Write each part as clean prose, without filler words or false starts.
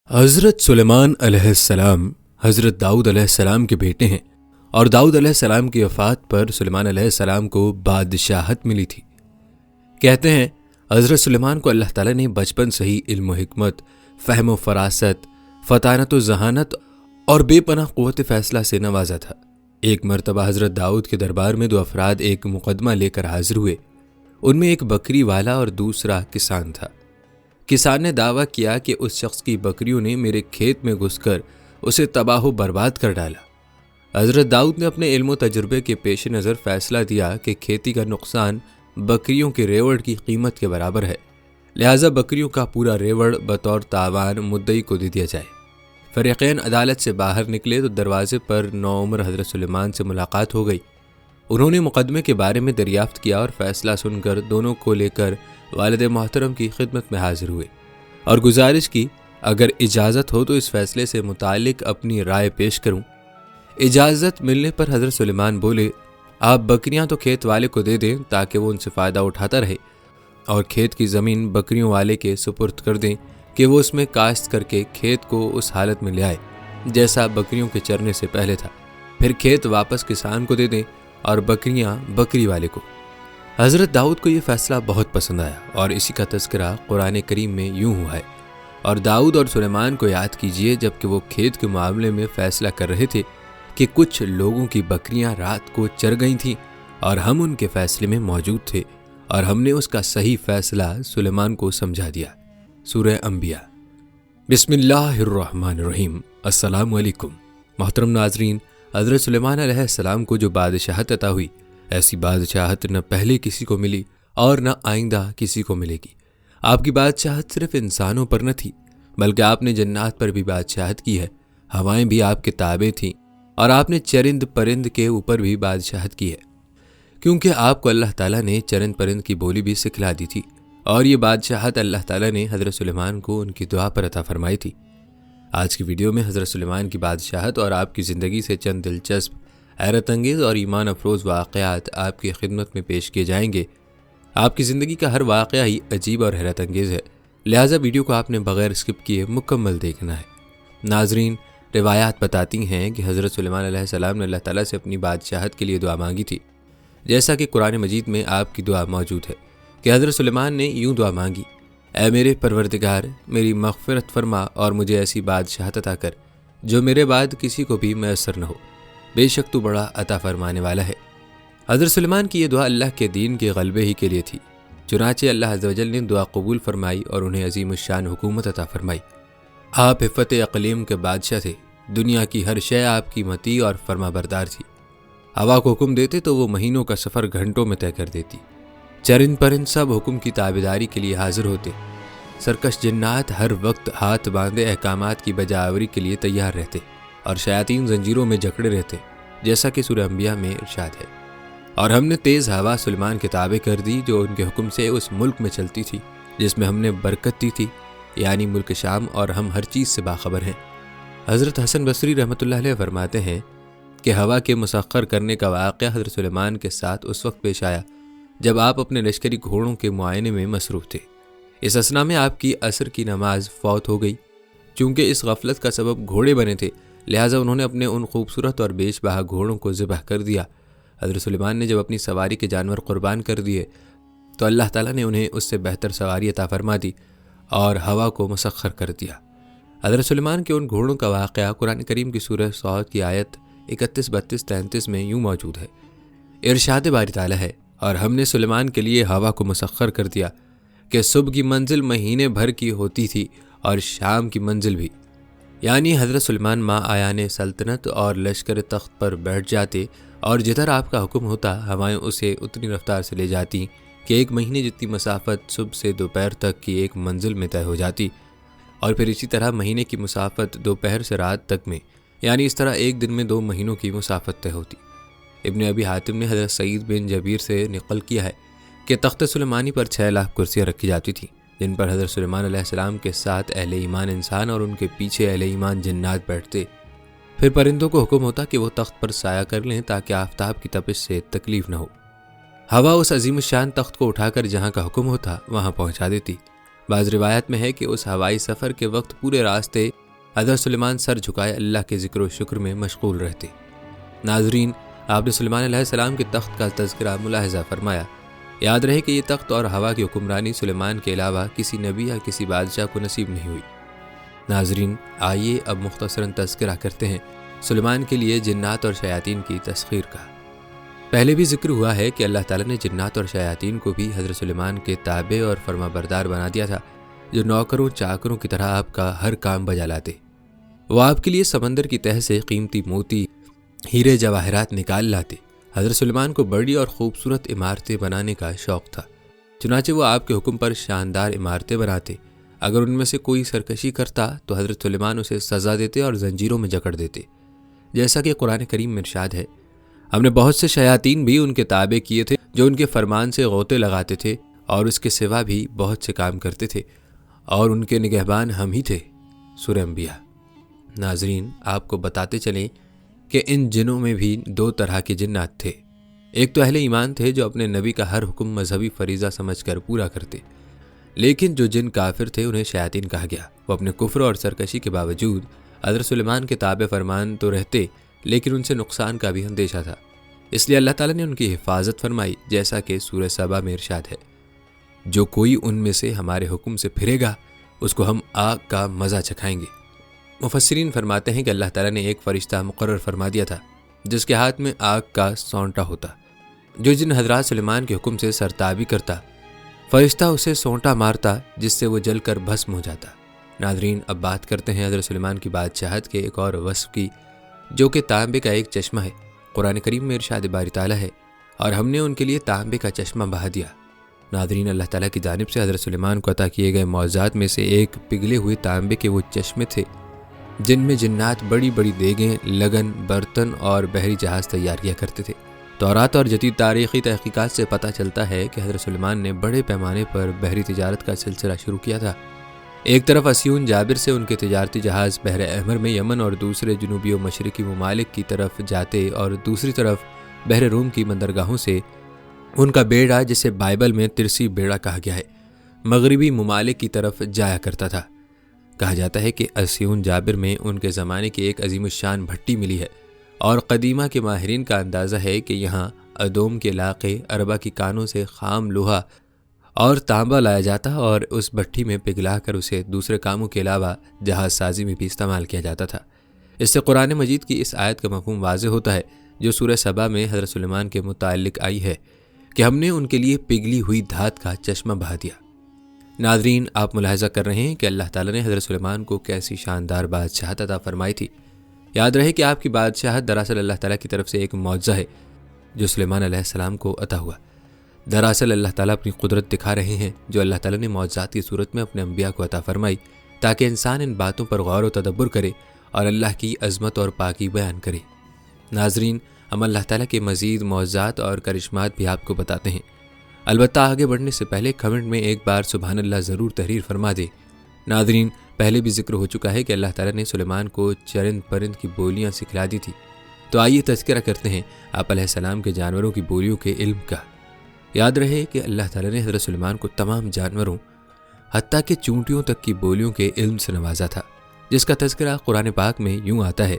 حضرت سلیمان علیہ السلام حضرت داؤد علیہ السلام کے بیٹے ہیں اور داؤد علیہ السلام کی وفات پر سلیمان علیہ السلام کو بادشاہت ملی تھی۔ کہتے ہیں حضرت سلیمان کو اللہ تعالیٰ نے بچپن سے ہی علم و حکمت، فہم و فراست، فطانت و ذہانت اور بے پناہ قوت فیصلہ سے نوازا تھا۔ ایک مرتبہ حضرت داؤد کے دربار میں دو افراد ایک مقدمہ لے کر حاضر ہوئے۔ ان میں ایک بکری والا اور دوسرا کسان تھا۔ کسان نے دعویٰ کیا کہ اس شخص کی بکریوں نے میرے کھیت میں گھس کر اسے تباہ و برباد کر ڈالا۔ حضرت داؤد نے اپنے علم و تجربے کے پیش نظر فیصلہ دیا کہ کھیتی کا نقصان بکریوں کے ریوڑ کی قیمت کے برابر ہے، لہٰذا بکریوں کا پورا ریوڑ بطور تاوان مدعی کو دے دیا جائے۔ فریقین عدالت سے باہر نکلے تو دروازے پر نوعمر حضرت سلیمان سے ملاقات ہو گئی۔ انہوں نے مقدمے کے بارے میں دریافت کیا اور فیصلہ سن کر دونوں کو لے کر والد محترم کی خدمت میں حاضر ہوئے اور گزارش کی اگر اجازت ہو تو اس فیصلے سے متعلق اپنی رائے پیش کروں۔ اجازت ملنے پر حضرت سلیمان بولے، آپ بکریاں تو کھیت والے کو دے دیں تاکہ وہ ان سے فائدہ اٹھاتا رہے، اور کھیت کی زمین بکریوں والے کے سپرد کر دیں کہ وہ اس میں کاشت کر کے کھیت کو اس حالت میں لے آئے جیسا بکریوں کے چرنے سے پہلے تھا، پھر کھیت واپس کسان کو دے دیں اور بکریاں بکری والے کو۔ حضرت داؤد کو یہ فیصلہ بہت پسند آیا اور اسی کا تذکرہ قرآن کریم میں یوں ہوا ہے، اور داؤد اور سلیمان کو یاد کیجئے جب کہ وہ کھیت کے معاملے میں فیصلہ کر رہے تھے کہ کچھ لوگوں کی بکریاں رات کو چر گئی تھیں اور ہم ان کے فیصلے میں موجود تھے اور ہم نے اس کا صحیح فیصلہ سلیمان کو سمجھا دیا۔ سورہ انبیاء۔ بسم اللہ الرحمن الرحیم۔ السلام علیکم محترم ناظرین، حضرت سلیمان علیہ السلام کو جو بادشاہت عطا ہوئی، ایسی بادشاہت نہ پہلے کسی کو ملی اور نہ آئندہ کسی کو ملے گی۔ آپ کی بادشاہت صرف انسانوں پر نہ تھی بلکہ آپ نے جنات پر بھی بادشاہت کی ہے، ہوائیں بھی آپ کے تابع تھیں اور آپ نے چرند پرند کے اوپر بھی بادشاہت کی ہے، کیونکہ آپ کو اللہ تعالیٰ نے چرند پرند کی بولی بھی سکھلا دی تھی، اور یہ بادشاہت اللہ تعالیٰ نے حضرت سلیمان کو ان کی دعا پر عطا فرمائی تھی۔ آج کی ویڈیو میں حضرت سلیمان کی بادشاہت اور آپ کی زندگی سے چند دلچسپ، حیرت انگیز اور ایمان افروز واقعات آپ کی خدمت میں پیش کیے جائیں گے۔ آپ کی زندگی کا ہر واقعہ ہی عجیب اور حیرت انگیز ہے، لہٰذا ویڈیو کو آپ نے بغیر اسکپ کیے مکمل دیکھنا ہے۔ ناظرین، روایات بتاتی ہیں کہ حضرت سلیمان علیہ السلام نے اللہ تعالیٰ سے اپنی بادشاہت کے لیے دعا مانگی تھی، جیسا کہ قرآن مجید میں آپ کی دعا موجود ہے کہ حضرت سلیمان نے یوں دعا مانگی، اے میرے پروردگار، میری مغفرت فرما اور مجھے ایسی بادشاہت عطا کر جو میرے بعد کسی کو بھی میسر نہ ہو، بے شک تو بڑا عطا فرمانے والا ہے۔ حضرت سلیمان کی یہ دعا اللہ کے دین کے غلبے ہی کے لیے تھی، چنانچہ اللہ عز و جل نے دعا قبول فرمائی اور انہیں عظیم الشان حکومت عطا فرمائی۔ آپ عفت اقلیم کے بادشاہ تھے، دنیا کی ہر شے آپ کی مطیع اور فرما بردار تھی۔ ہوا کو حکم دیتے تو وہ مہینوں کا سفر گھنٹوں میں طے کر دیتی، چرند پرند سب حکم کی تابعداری کے لیے حاضر ہوتے، سرکش جنات ہر وقت ہاتھ باندھے احکامات کی بجاوری کے لیے تیار رہتے، اور شیاطین زنجیروں میں جکڑے رہتے، جیسا کہ سورہ انبیاء میں ارشاد ہے۔ اور ہم نے تیز ہوا سلیمان کے تابع کر دی جو ان کے حکم سے اس ملک میں چلتی تھی جس میں ہم نے برکت دی تھی، یعنی ملک شام، اور ہم ہر چیز سے باخبر ہیں۔ حضرت حسن بصری رحمۃ اللہ علیہ فرماتے ہیں کہ ہوا کے مسخر کرنے کا واقعہ حضرت سلیمان کے ساتھ اس وقت پیش آیا جب آپ اپنے لشکری گھوڑوں کے معائنے میں مصروف تھے۔ اس اثنا میں آپ کی عصر کی نماز فوت ہو گئی۔ چونکہ اس غفلت کا سبب گھوڑے بنے تھے، لہٰذا انہوں نے اپنے ان خوبصورت اور بیش بہا گھوڑوں کو ذبح کر دیا۔ حضرت سلیمان نے جب اپنی سواری کے جانور قربان کر دیے تو اللہ تعالیٰ نے انہیں اس سے بہتر سواری عطا فرما دی اور ہوا کو مسخر کر دیا۔ حضرت سلیمان کے ان گھوڑوں کا واقعہ قرآن کریم کی سورہ صاد کی آیت 31، 32، 33 میں یوں موجود ہے۔ ارشاد باری تعالیٰ ہے، اور ہم نے سلیمان کے لیے ہوا کو مسخر کر دیا کہ صبح کی منزل مہینے بھر کی ہوتی تھی اور شام کی منزل بھی، یعنی حضرت سلیمان ماں آیان سلطنت اور لشکر تخت پر بیٹھ جاتے اور جدھر آپ کا حکم ہوتا ہوائیں اسے اتنی رفتار سے لے جاتی کہ ایک مہینے جتنی مسافت صبح سے دوپہر تک کی ایک منزل میں طے ہو جاتی، اور پھر اسی طرح مہینے کی مسافت دوپہر سے رات تک میں، یعنی اس طرح ایک دن میں 2 مہینوں کی مسافت طے ہوتی۔ ابن ابی حاتم نے حضرت سعید بن جبیر سے نقل کیا ہے کہ تخت سلیمانی پر 6 لاکھ کرسیاں رکھی جاتی تھیں، جن پر حضرت سلیمان علیہ السلام کے ساتھ اہل ایمان انسان اور ان کے پیچھے اہل ایمان جنات بیٹھتے۔ پھر پرندوں کو حکم ہوتا کہ وہ تخت پر سایہ کر لیں تاکہ آفتاب کی تپش سے تکلیف نہ ہو۔ ہوا اس عظیم الشان تخت کو اٹھا کر جہاں کا حکم ہوتا وہاں پہنچا دیتی، بعض روایت میں ہے کہ اس ہوائی سفر کے وقت پورے راستے حضرت سلیمان سر جھکائے اللہ کے ذکر و شکر میں مشغول رہتے۔ ناظرین، آپ نے سلیمان علیہ السلام کے تخت کا تذکرہ ملاحظہ فرمایا۔ یاد رہے کہ یہ تخت اور ہوا کی حکمرانی سلیمان کے علاوہ کسی نبی یا کسی بادشاہ کو نصیب نہیں ہوئی۔ ناظرین، آئیے اب مختصراً تذکرہ کرتے ہیں سلیمان کے لیے جنات اور شیاطین کی تسخیر کا۔ پہلے بھی ذکر ہوا ہے کہ اللہ تعالیٰ نے جنات اور شیاطین کو بھی حضرت سلیمان کے تابع اور فرما بردار بنا دیا تھا، جو نوکروں چاکروں کی طرح آپ کا ہر کام بجا لاتے۔ وہ آپ کے لیے سمندر کی تہہ سے قیمتی موتی، ہیرے جواہرات نکال لاتے۔ حضرت سلیمان کو بڑی اور خوبصورت عمارتیں بنانے کا شوق تھا، چنانچہ وہ آپ کے حکم پر شاندار عمارتیں بناتے۔ اگر ان میں سے کوئی سرکشی کرتا تو حضرت سلیمان اسے سزا دیتے اور زنجیروں میں جکڑ دیتے، جیسا کہ قرآن کریم میں ارشاد ہے، ہم نے بہت سے شیاطین بھی ان کے تابع کیے تھے جو ان کے فرمان سے غوطے لگاتے تھے اور اس کے سوا بھی بہت سے کام کرتے تھے، اور ان کے نگہبان ہم ہی تھے۔ سورہ انبیاء۔ ناظرین، آپ کو بتاتے چلیں کہ ان جنوں میں بھی دو طرح کے جنات تھے۔ ایک تو اہل ایمان تھے جو اپنے نبی کا ہر حکم مذہبی فریضہ سمجھ کر پورا کرتے، لیکن جو جن کافر تھے انہیں شیاطین کہا گیا۔ وہ اپنے کفر اور سرکشی کے باوجود حضرت سلیمان کے تابع فرمان تو رہتے، لیکن ان سے نقصان کا بھی اندیشہ تھا، اس لیے اللہ تعالیٰ نے ان کی حفاظت فرمائی، جیسا کہ سورہ سبا میں ارشاد ہے، جو کوئی ان میں سے ہمارے حکم سے پھرے گا اس کو ہم آگ کا مزہ چکھائیں گے۔ مفسرین فرماتے ہیں کہ اللہ تعالیٰ نے ایک فرشتہ مقرر فرما دیا تھا جس کے ہاتھ میں آگ کا سونٹا ہوتا، جو جن حضرات سلیمان کے حکم سے سرتابی کرتا، فرشتہ اسے سونٹا مارتا جس سے وہ جل کر بھسم ہو جاتا۔ ناظرین، اب بات کرتے ہیں حضرت سلیمان کی بادشاہت کے ایک اور وصف کی، جو کہ تانبے کا ایک چشمہ ہے۔ قرآن کریم میں ارشاد باری تعالیٰ ہے، اور ہم نے ان کے لیے تانبے کا چشمہ بہا دیا۔ ناظرین، اللہ تعالیٰ کی جانب سے حضرت سلیمان کو عطا کیے گئے معجزات میں سے ایک پگھلے ہوئے تانبے کے وہ چشمے تھے جن میں جنات بڑی بڑی دیگیں، لگن، برتن اور بحری جہاز تیار کیا کرتے تھے۔ تورات اور جدید تاریخی تحقیقات سے پتہ چلتا ہے کہ حضرت سلیمان نے بڑے پیمانے پر بحری تجارت کا سلسلہ شروع کیا تھا۔ ایک طرف اسیون جابر سے ان کے تجارتی جہاز بحر احمر میں یمن اور دوسرے جنوبی و مشرقی ممالک کی طرف جاتے، اور دوسری طرف بحر روم کی بندرگاہوں سے ان کا بیڑا، جسے بائبل میں ترسی بیڑا کہا گیا ہے، مغربی ممالک کی طرف جایا کرتا تھا۔ کہا جاتا ہے کہ اسیون جابر میں ان کے زمانے کی ایک عظیم الشان بھٹی ملی ہے، اور قدیمہ کے ماہرین کا اندازہ ہے کہ یہاں ادوم کے علاقے اربا کی کانوں سے خام لوہا اور تانبا لایا جاتا، اور اس بھٹی میں پگھلا کر اسے دوسرے کاموں کے علاوہ جہاز سازی میں بھی استعمال کیا جاتا تھا۔ اس سے قرآن مجید کی اس آیت کا مفہوم واضح ہوتا ہے جو سورہ سبا میں حضرت سلیمان کے متعلق آئی ہے کہ ہم نے ان کے لیے پگھلی ہوئی دھات کا چشمہ بہا دیا۔ ناظرین، آپ ملاحظہ کر رہے ہیں کہ اللہ تعالیٰ نے حضرت سلیمان کو کیسی شاندار بادشاہت عطا فرمائی تھی۔ یاد رہے کہ آپ کی بادشاہت دراصل اللہ تعالیٰ کی طرف سے ایک معجزہ ہے جو سلیمان علیہ السلام کو عطا ہوا۔ دراصل اللہ تعالیٰ اپنی قدرت دکھا رہے ہیں جو اللہ تعالیٰ نے معجزات کی صورت میں اپنے انبیاء کو عطا فرمائی، تاکہ انسان ان باتوں پر غور و تدبر کرے اور اللہ کی عظمت اور پاکی بیان کرے۔ ناظرین، ہم اللہ تعالیٰ کے مزید معجزات اور کرشمات بھی آپ کو بتاتے ہیں، البتہ آگے بڑھنے سے پہلے کمنٹ میں ایک بار سبحان اللہ ضرور تحریر فرما دے۔ ناظرین، پہلے بھی ذکر ہو چکا ہے کہ اللہ تعالیٰ نے سلیمان کو چرند پرند کی بولیاں سکھلا دی تھی، تو آئیے تذکرہ کرتے ہیں آپ علیہ السلام کے جانوروں کی بولیوں کے علم کا۔ یاد رہے کہ اللہ تعالیٰ نے حضرت سلیمان کو تمام جانوروں، حتیٰ کہ چونٹیوں تک کی بولیوں کے علم سے نوازا تھا، جس کا تذکرہ قرآن پاک میں یوں آتا ہے،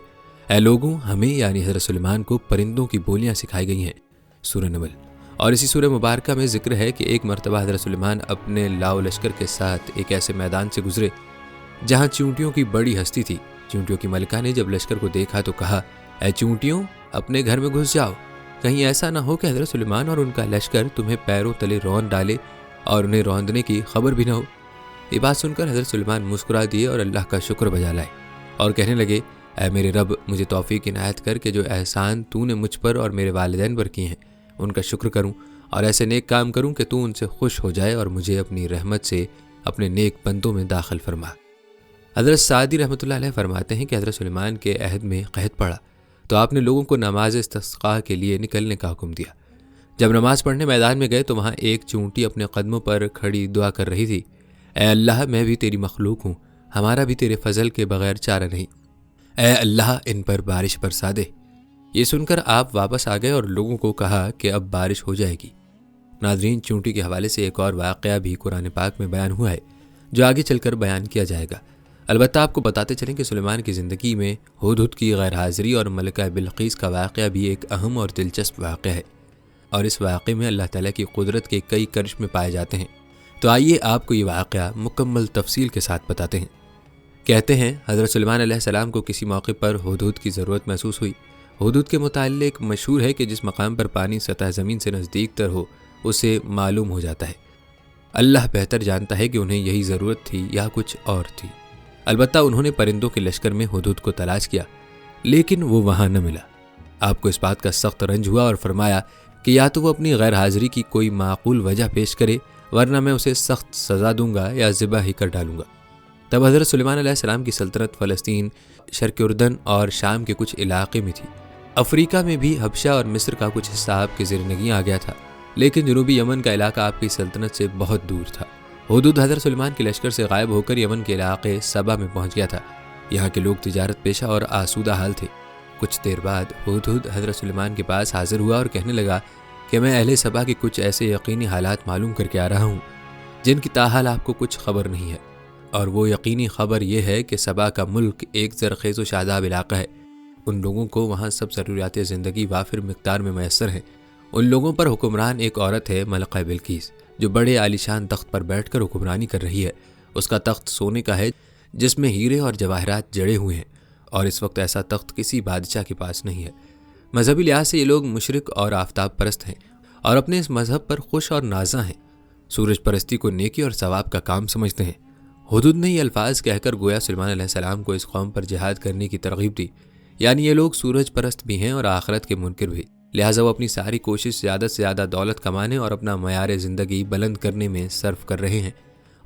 اے لوگوں، ہمیں یعنی حضرت سلیمان کو پرندوں کی بولیاں سکھائی گئی ہیں، سورہ نمل۔ اور اسی سورہ مبارکہ میں ذکر ہے کہ ایک مرتبہ حضرت سلیمان اپنے لاؤ لشکر کے ساتھ ایک ایسے میدان سے گزرے جہاں چونٹیوں کی بڑی ہستی تھی۔ چونٹیوں کی ملکہ نے جب لشکر کو دیکھا تو کہا، اے چونٹیوں، اپنے گھر میں گھس جاؤ، کہیں ایسا نہ ہو کہ حضرت سلیمان اور ان کا لشکر تمہیں پیروں تلے رون ڈالے اور انہیں روندنے کی خبر بھی نہ ہو۔ یہ بات سن کر حضرت سلیمان مسکرا دیے اور اللہ کا شکر بجا لائے اور کہنے لگے، اے میرے رب، مجھے توفیق عنایت کر کے جو احسان تو نے مجھ پر اور میرے والدین پر کیے ہیں ان کا شکر کروں، اور ایسے نیک کام کروں کہ تو ان سے خوش ہو جائے اور مجھے اپنی رحمت سے اپنے نیک بندوں میں داخل فرما۔ حضرت سعدی رحمۃ اللہ علیہ فرماتے ہیں کہ حضرت سلیمان کے عہد میں قحط پڑا تو آپ نے لوگوں کو نماز استسقاء کے لیے نکلنے کا حکم دیا۔ جب نماز پڑھنے میدان میں گئے تو وہاں ایک چونٹی اپنے قدموں پر کھڑی دعا کر رہی تھی، اے اللہ، میں بھی تیری مخلوق ہوں، ہمارا بھی تیرے فضل کے بغیر چارہ نہیں، اے اللہ ان پر بارش برسا دے۔ یہ سن کر آپ واپس آ گئے اور لوگوں کو کہا کہ اب بارش ہو جائے گی۔ ناظرین، چونٹی کے حوالے سے ایک اور واقعہ بھی قرآن پاک میں بیان ہوا ہے۔ جو آگے چل کر بیان کیا جائے گا۔ البتہ آپ کو بتاتے چلیں کہ سلیمان کی زندگی میں ہدہد کی غیر حاضری اور ملکہ بلقیس کا واقعہ بھی ایک اہم اور دلچسپ واقعہ ہے، اور اس واقعے میں اللہ تعالیٰ کی قدرت کے کئی کرشمے پائے جاتے ہیں۔ تو آئیے آپ کو یہ واقعہ مکمل تفصیل کے ساتھ بتاتے ہیں۔ کہتے ہیں حضرت سلیمان علیہ السلام کو کسی موقع پر ہدہد کی ضرورت محسوس ہوئی۔ ہدہد کے متعلق مشہور ہے کہ جس مقام پر پانی سطح زمین سے نزدیک تر ہو اسے معلوم ہو جاتا ہے۔ اللہ بہتر جانتا ہے کہ انہیں یہی ضرورت تھی یا کچھ اور تھی۔ البتہ انہوں نے پرندوں کے لشکر میں ہدہد کو تلاش کیا، لیکن وہ وہاں نہ ملا۔ آپ کو اس بات کا سخت رنج ہوا اور فرمایا کہ یا تو وہ اپنی غیر حاضری کی کوئی معقول وجہ پیش کرے، ورنہ میں اسے سخت سزا دوں گا یا ذبح ہی کر ڈالوں گا۔ تب حضرت سلیمان علیہ السلام کی سلطنت فلسطین، شرق اردن اور شام کے کچھ علاقے میں تھی۔ افریقہ میں بھی حبشہ اور مصر کا کچھ حصہ آپ کے زیر نگیں آ گیا تھا، لیکن جنوبی یمن کا علاقہ آپ کی سلطنت سے بہت دور تھا۔ ہدہد حضرت سلیمان کے لشکر سے غائب ہو کر یمن کے علاقے سبا میں پہنچ گیا تھا۔ یہاں کے لوگ تجارت پیشہ اور آسودہ حال تھے۔ کچھ دیر بعد ہدہد حضرت سلیمان کے پاس حاضر ہوا اور کہنے لگا کہ میں اہل سبا کے کچھ ایسے یقینی حالات معلوم کر کے آ رہا ہوں جن کی تاحال آپ کو کچھ خبر نہیں ہے، اور وہ یقینی خبر یہ ہے کہ سبا کا ملک ایک زرخیز و شاداب علاقہ ہے۔ ان لوگوں کو وہاں سب ضروریات زندگی وافر مقدار میں میسر ہیں۔ ان لوگوں پر حکمران ایک عورت ہے، ملکہ بلقیس، جو بڑے عالیشان تخت پر بیٹھ کر حکمرانی کر رہی ہے۔ اس کا تخت سونے کا ہے جس میں ہیرے اور جواہرات جڑے ہوئے ہیں، اور اس وقت ایسا تخت کسی بادشاہ کے پاس نہیں ہے۔ مذہبی لحاظ سے یہ لوگ مشرک اور آفتاب پرست ہیں، اور اپنے اس مذہب پر خوش اور نازاں ہیں۔ سورج پرستی کو نیکی اور ثواب کا کام سمجھتے ہیں۔ ہدہد نے یہ الفاظ کہہ کر گویا سلیمان علیہ السلام کو اس قوم پر جہاد کرنے کی ترغیب دی، یعنی یہ لوگ سورج پرست بھی ہیں اور آخرت کے منکر بھی، لہٰذا وہ اپنی ساری کوشش زیادہ سے زیادہ دولت کمانے اور اپنا معیار زندگی بلند کرنے میں صرف کر رہے ہیں،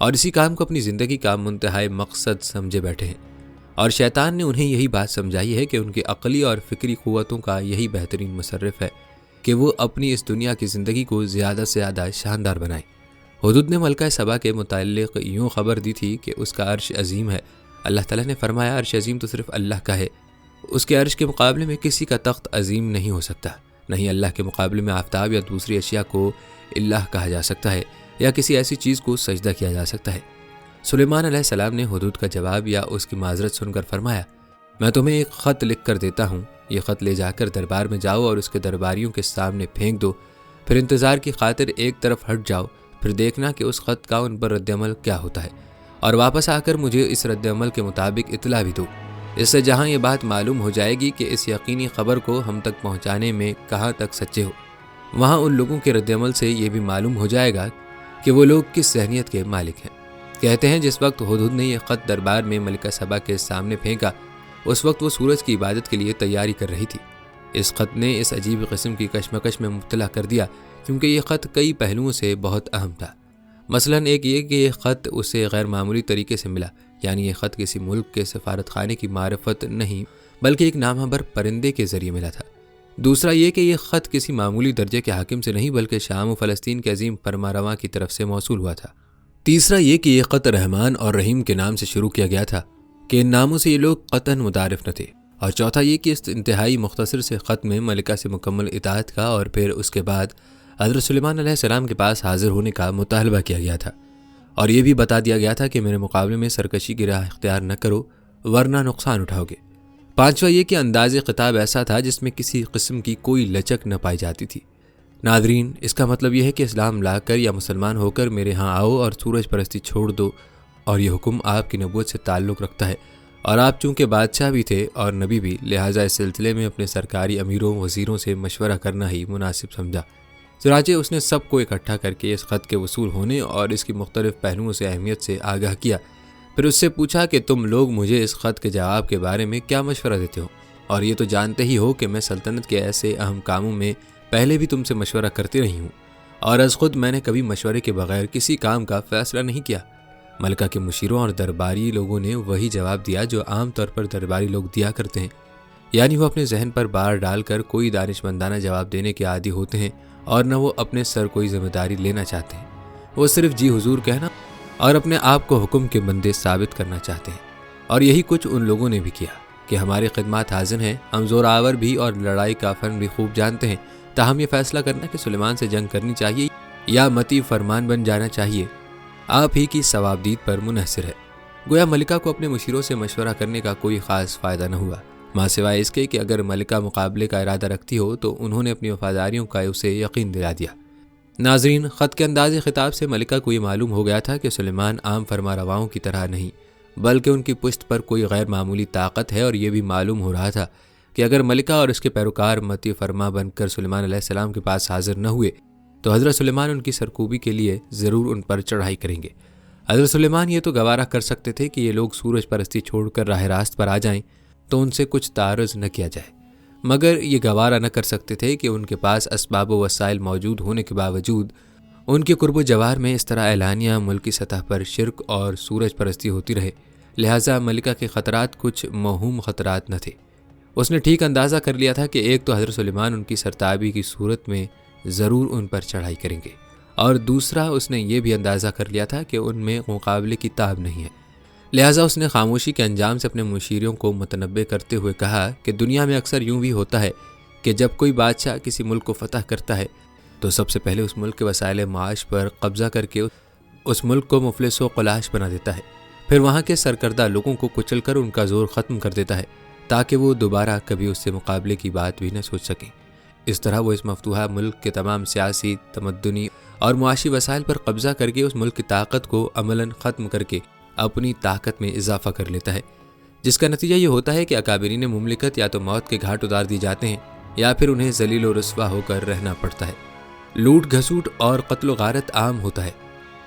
اور اسی کام کو اپنی زندگی کا منتہائی مقصد سمجھے بیٹھے ہیں۔ اور شیطان نے انہیں یہی بات سمجھائی ہے کہ ان کی عقلی اور فکری قوتوں کا یہی بہترین مصرف ہے کہ وہ اپنی اس دنیا کی زندگی کو زیادہ سے زیادہ شاندار بنائیں۔ ہدہد نے ملکہ سبا کے متعلق یوں خبر دی تھی کہ اس کا عرش عظیم ہے۔ اللہ تعالیٰ نے فرمایا عرش عظیم تو صرف اللہ کا ہے، اس کے عرش کے مقابلے میں کسی کا تخت عظیم نہیں ہو سکتا، نہیں اللہ کے مقابلے میں آفتاب یا دوسری اشیاء کو اللہ کہا جا سکتا ہے، یا کسی ایسی چیز کو سجدہ کیا جا سکتا ہے۔ سلیمان علیہ السلام نے ہدہد کا جواب یا اس کی معذرت سن کر فرمایا، میں تمہیں ایک خط لکھ کر دیتا ہوں، یہ خط لے جا کر دربار میں جاؤ اور اس کے درباریوں کے سامنے پھینک دو، پھر انتظار کی خاطر ایک طرف ہٹ جاؤ، پھر دیکھنا کہ اس خط کا ان پر رد عمل کیا ہوتا ہے، اور واپس آ کر مجھے اس رد عمل کے مطابق اطلاع بھی دو۔ اس سے جہاں یہ بات معلوم ہو جائے گی کہ اس یقینی خبر کو ہم تک پہنچانے میں کہاں تک سچے ہو، وہاں ان لوگوں کے رد عمل سے یہ بھی معلوم ہو جائے گا کہ وہ لوگ کس ذہنیت کے مالک ہیں۔ کہتے ہیں جس وقت ہدہد نے یہ خط دربار میں ملکہ سبا کے سامنے پھینکا، اس وقت وہ سورج کی عبادت کے لیے تیاری کر رہی تھی۔ اس خط نے اس عجیب قسم کی کشمکش میں مبتلا کر دیا، کیونکہ یہ خط کئی پہلوؤں سے بہت اہم تھا۔ مثلاً ایک یہ کہ یہ خط اسے غیر معمولی طریقے سے ملا، یعنی یہ خط کسی ملک کے سفارت خانے کی معرفت نہیں بلکہ ایک نامحبر پرندے کے ذریعے ملا تھا۔ دوسرا یہ کہ یہ خط کسی معمولی درجے کے حاکم سے نہیں بلکہ شام و فلسطین کے عظیم فرمانرواں کی طرف سے موصول ہوا تھا۔ تیسرا یہ کہ یہ خط رحمان اور رحیم کے نام سے شروع کیا گیا تھا کہ ان ناموں سے یہ لوگ قطعاً متعارف نہ تھے۔ اور چوتھا یہ کہ اس انتہائی مختصر سے خط میں ملکہ سے مکمل اطاعت کا اور پھر اس کے بعد حضرت سلیمان علیہ السلام کے پاس حاضر ہونے کا مطالبہ کیا گیا تھا، اور یہ بھی بتا دیا گیا تھا کہ میرے مقابلے میں سرکشی کی راہ اختیار نہ کرو ورنہ نقصان اٹھاؤ گے۔ پانچواں یہ کہ انداز خطاب ایسا تھا جس میں کسی قسم کی کوئی لچک نہ پائی جاتی تھی۔ ناظرین، اس کا مطلب یہ ہے کہ اسلام لا کر یا مسلمان ہو کر میرے ہاں آؤ اور سورج پرستی چھوڑ دو، اور یہ حکم آپ کی نبوت سے تعلق رکھتا ہے، اور آپ چونکہ بادشاہ بھی تھے اور نبی بھی، لہٰذا اس سلسلے میں اپنے سرکاری امیروں وزیروں سے مشورہ کرنا ہی مناسب سمجھا۔ چنانچہ اس نے سب کو اکٹھا کر کے اس خط کے وصول ہونے اور اس کی مختلف پہلوؤں سے اہمیت سے آگاہ کیا، پھر اس سے پوچھا کہ تم لوگ مجھے اس خط کے جواب کے بارے میں کیا مشورہ دیتے ہو، اور یہ تو جانتے ہی ہو کہ میں سلطنت کے ایسے اہم کاموں میں پہلے بھی تم سے مشورہ کرتی رہی ہوں، اور از خود میں نے کبھی مشورے کے بغیر کسی کام کا فیصلہ نہیں کیا۔ ملکہ کے مشیروں اور درباری لوگوں نے وہی جواب دیا جو عام طور پر درباری لوگ دیا کرتے ہیں، یعنی وہ اپنے ذہن پر بار ڈال کر کوئی دانشمندانہ جواب دینے کے عادی ہوتے ہیں، اور نہ وہ اپنے سر کوئی ذمہ داری لینا چاہتے ہیں۔ وہ صرف جی حضور کہنا اور اپنے آپ کو حکم کے بندے ثابت کرنا چاہتے ہیں، اور یہی کچھ ان لوگوں نے بھی کیا کہ ہماری خدمات حاضر ہیں، ہم زور آور بھی اور لڑائی کا فن بھی خوب جانتے ہیں، تاہم یہ فیصلہ کرنا کہ سلیمان سے جنگ کرنی چاہیے یا متی فرمان بن جانا چاہیے آپ ہی کی ثوابدید پر منحصر ہے۔ گویا ملکہ کو اپنے مشیروں سے مشورہ کرنے کا کوئی خاص فائدہ نہ ہوا، ماں سوائے اس کے کہ اگر ملکہ مقابلے کا ارادہ رکھتی ہو تو انہوں نے اپنی وفاداریوں کا اسے یقین دلا دیا۔ ناظرین، خط کے انداز خطاب سے ملکہ کو یہ معلوم ہو گیا تھا کہ سلیمان عام فرما رواؤں کی طرح نہیں، بلکہ ان کی پشت پر کوئی غیر معمولی طاقت ہے، اور یہ بھی معلوم ہو رہا تھا کہ اگر ملکہ اور اس کے پیروکار متی فرما بن کر سلیمان علیہ السلام کے پاس حاضر نہ ہوئے تو حضرت سلیمان ان کی سرکوبی کے لیے ضرور ان پر چڑھائی کریں گے۔ حضرت سلیمان یہ تو گوارا کر سکتے تھے کہ یہ لوگ سورج پرستی چھوڑ کر راہ راست پر آ جائیں تو ان سے کچھ تعارض نہ کیا جائے، مگر یہ گوارا نہ کر سکتے تھے کہ ان کے پاس اسباب و وسائل موجود ہونے کے باوجود ان کے قرب و جوار میں اس طرح اعلانیہ ملکی سطح پر شرک اور سورج پرستی ہوتی رہے۔ لہٰذا ملکہ کے خطرات کچھ موہوم خطرات نہ تھے۔ اس نے ٹھیک اندازہ کر لیا تھا کہ ایک تو حضرت سلیمان ان کی سرتابی کی صورت میں ضرور ان پر چڑھائی کریں گے، اور دوسرا اس نے یہ بھی اندازہ کر لیا تھا کہ ان میں مقابلے کی تاب نہیں ہے۔ لہٰذا اس نے خاموشی کے انجام سے اپنے مشیروں کو متنبع کرتے ہوئے کہا کہ دنیا میں اکثر یوں بھی ہوتا ہے کہ جب کوئی بادشاہ کسی ملک کو فتح کرتا ہے تو سب سے پہلے اس ملک کے وسائل معاش پر قبضہ کر کے اس ملک کو مفلس و قلاش بنا دیتا ہے، پھر وہاں کے سرکردہ لوگوں کو کچل کر ان کا زور ختم کر دیتا ہے تاکہ وہ دوبارہ کبھی اس سے مقابلے کی بات بھی نہ سوچ سکیں۔ اس طرح وہ اس مفتوحہ ملک کے تمام سیاسی، تمدنی اور معاشی وسائل پر قبضہ کر کے اس ملک کی طاقت کو عملاً ختم کر کے اپنی طاقت میں اضافہ کر لیتا ہے، جس کا نتیجہ یہ ہوتا ہے کہ اکابرین مملکت یا تو موت کے گھاٹ اتار دی جاتے ہیں یا پھر انہیں ذلیل و رسوا ہو کر رہنا پڑتا ہے۔ لوٹ گھسوٹ اور قتل و غارت عام ہوتا ہے،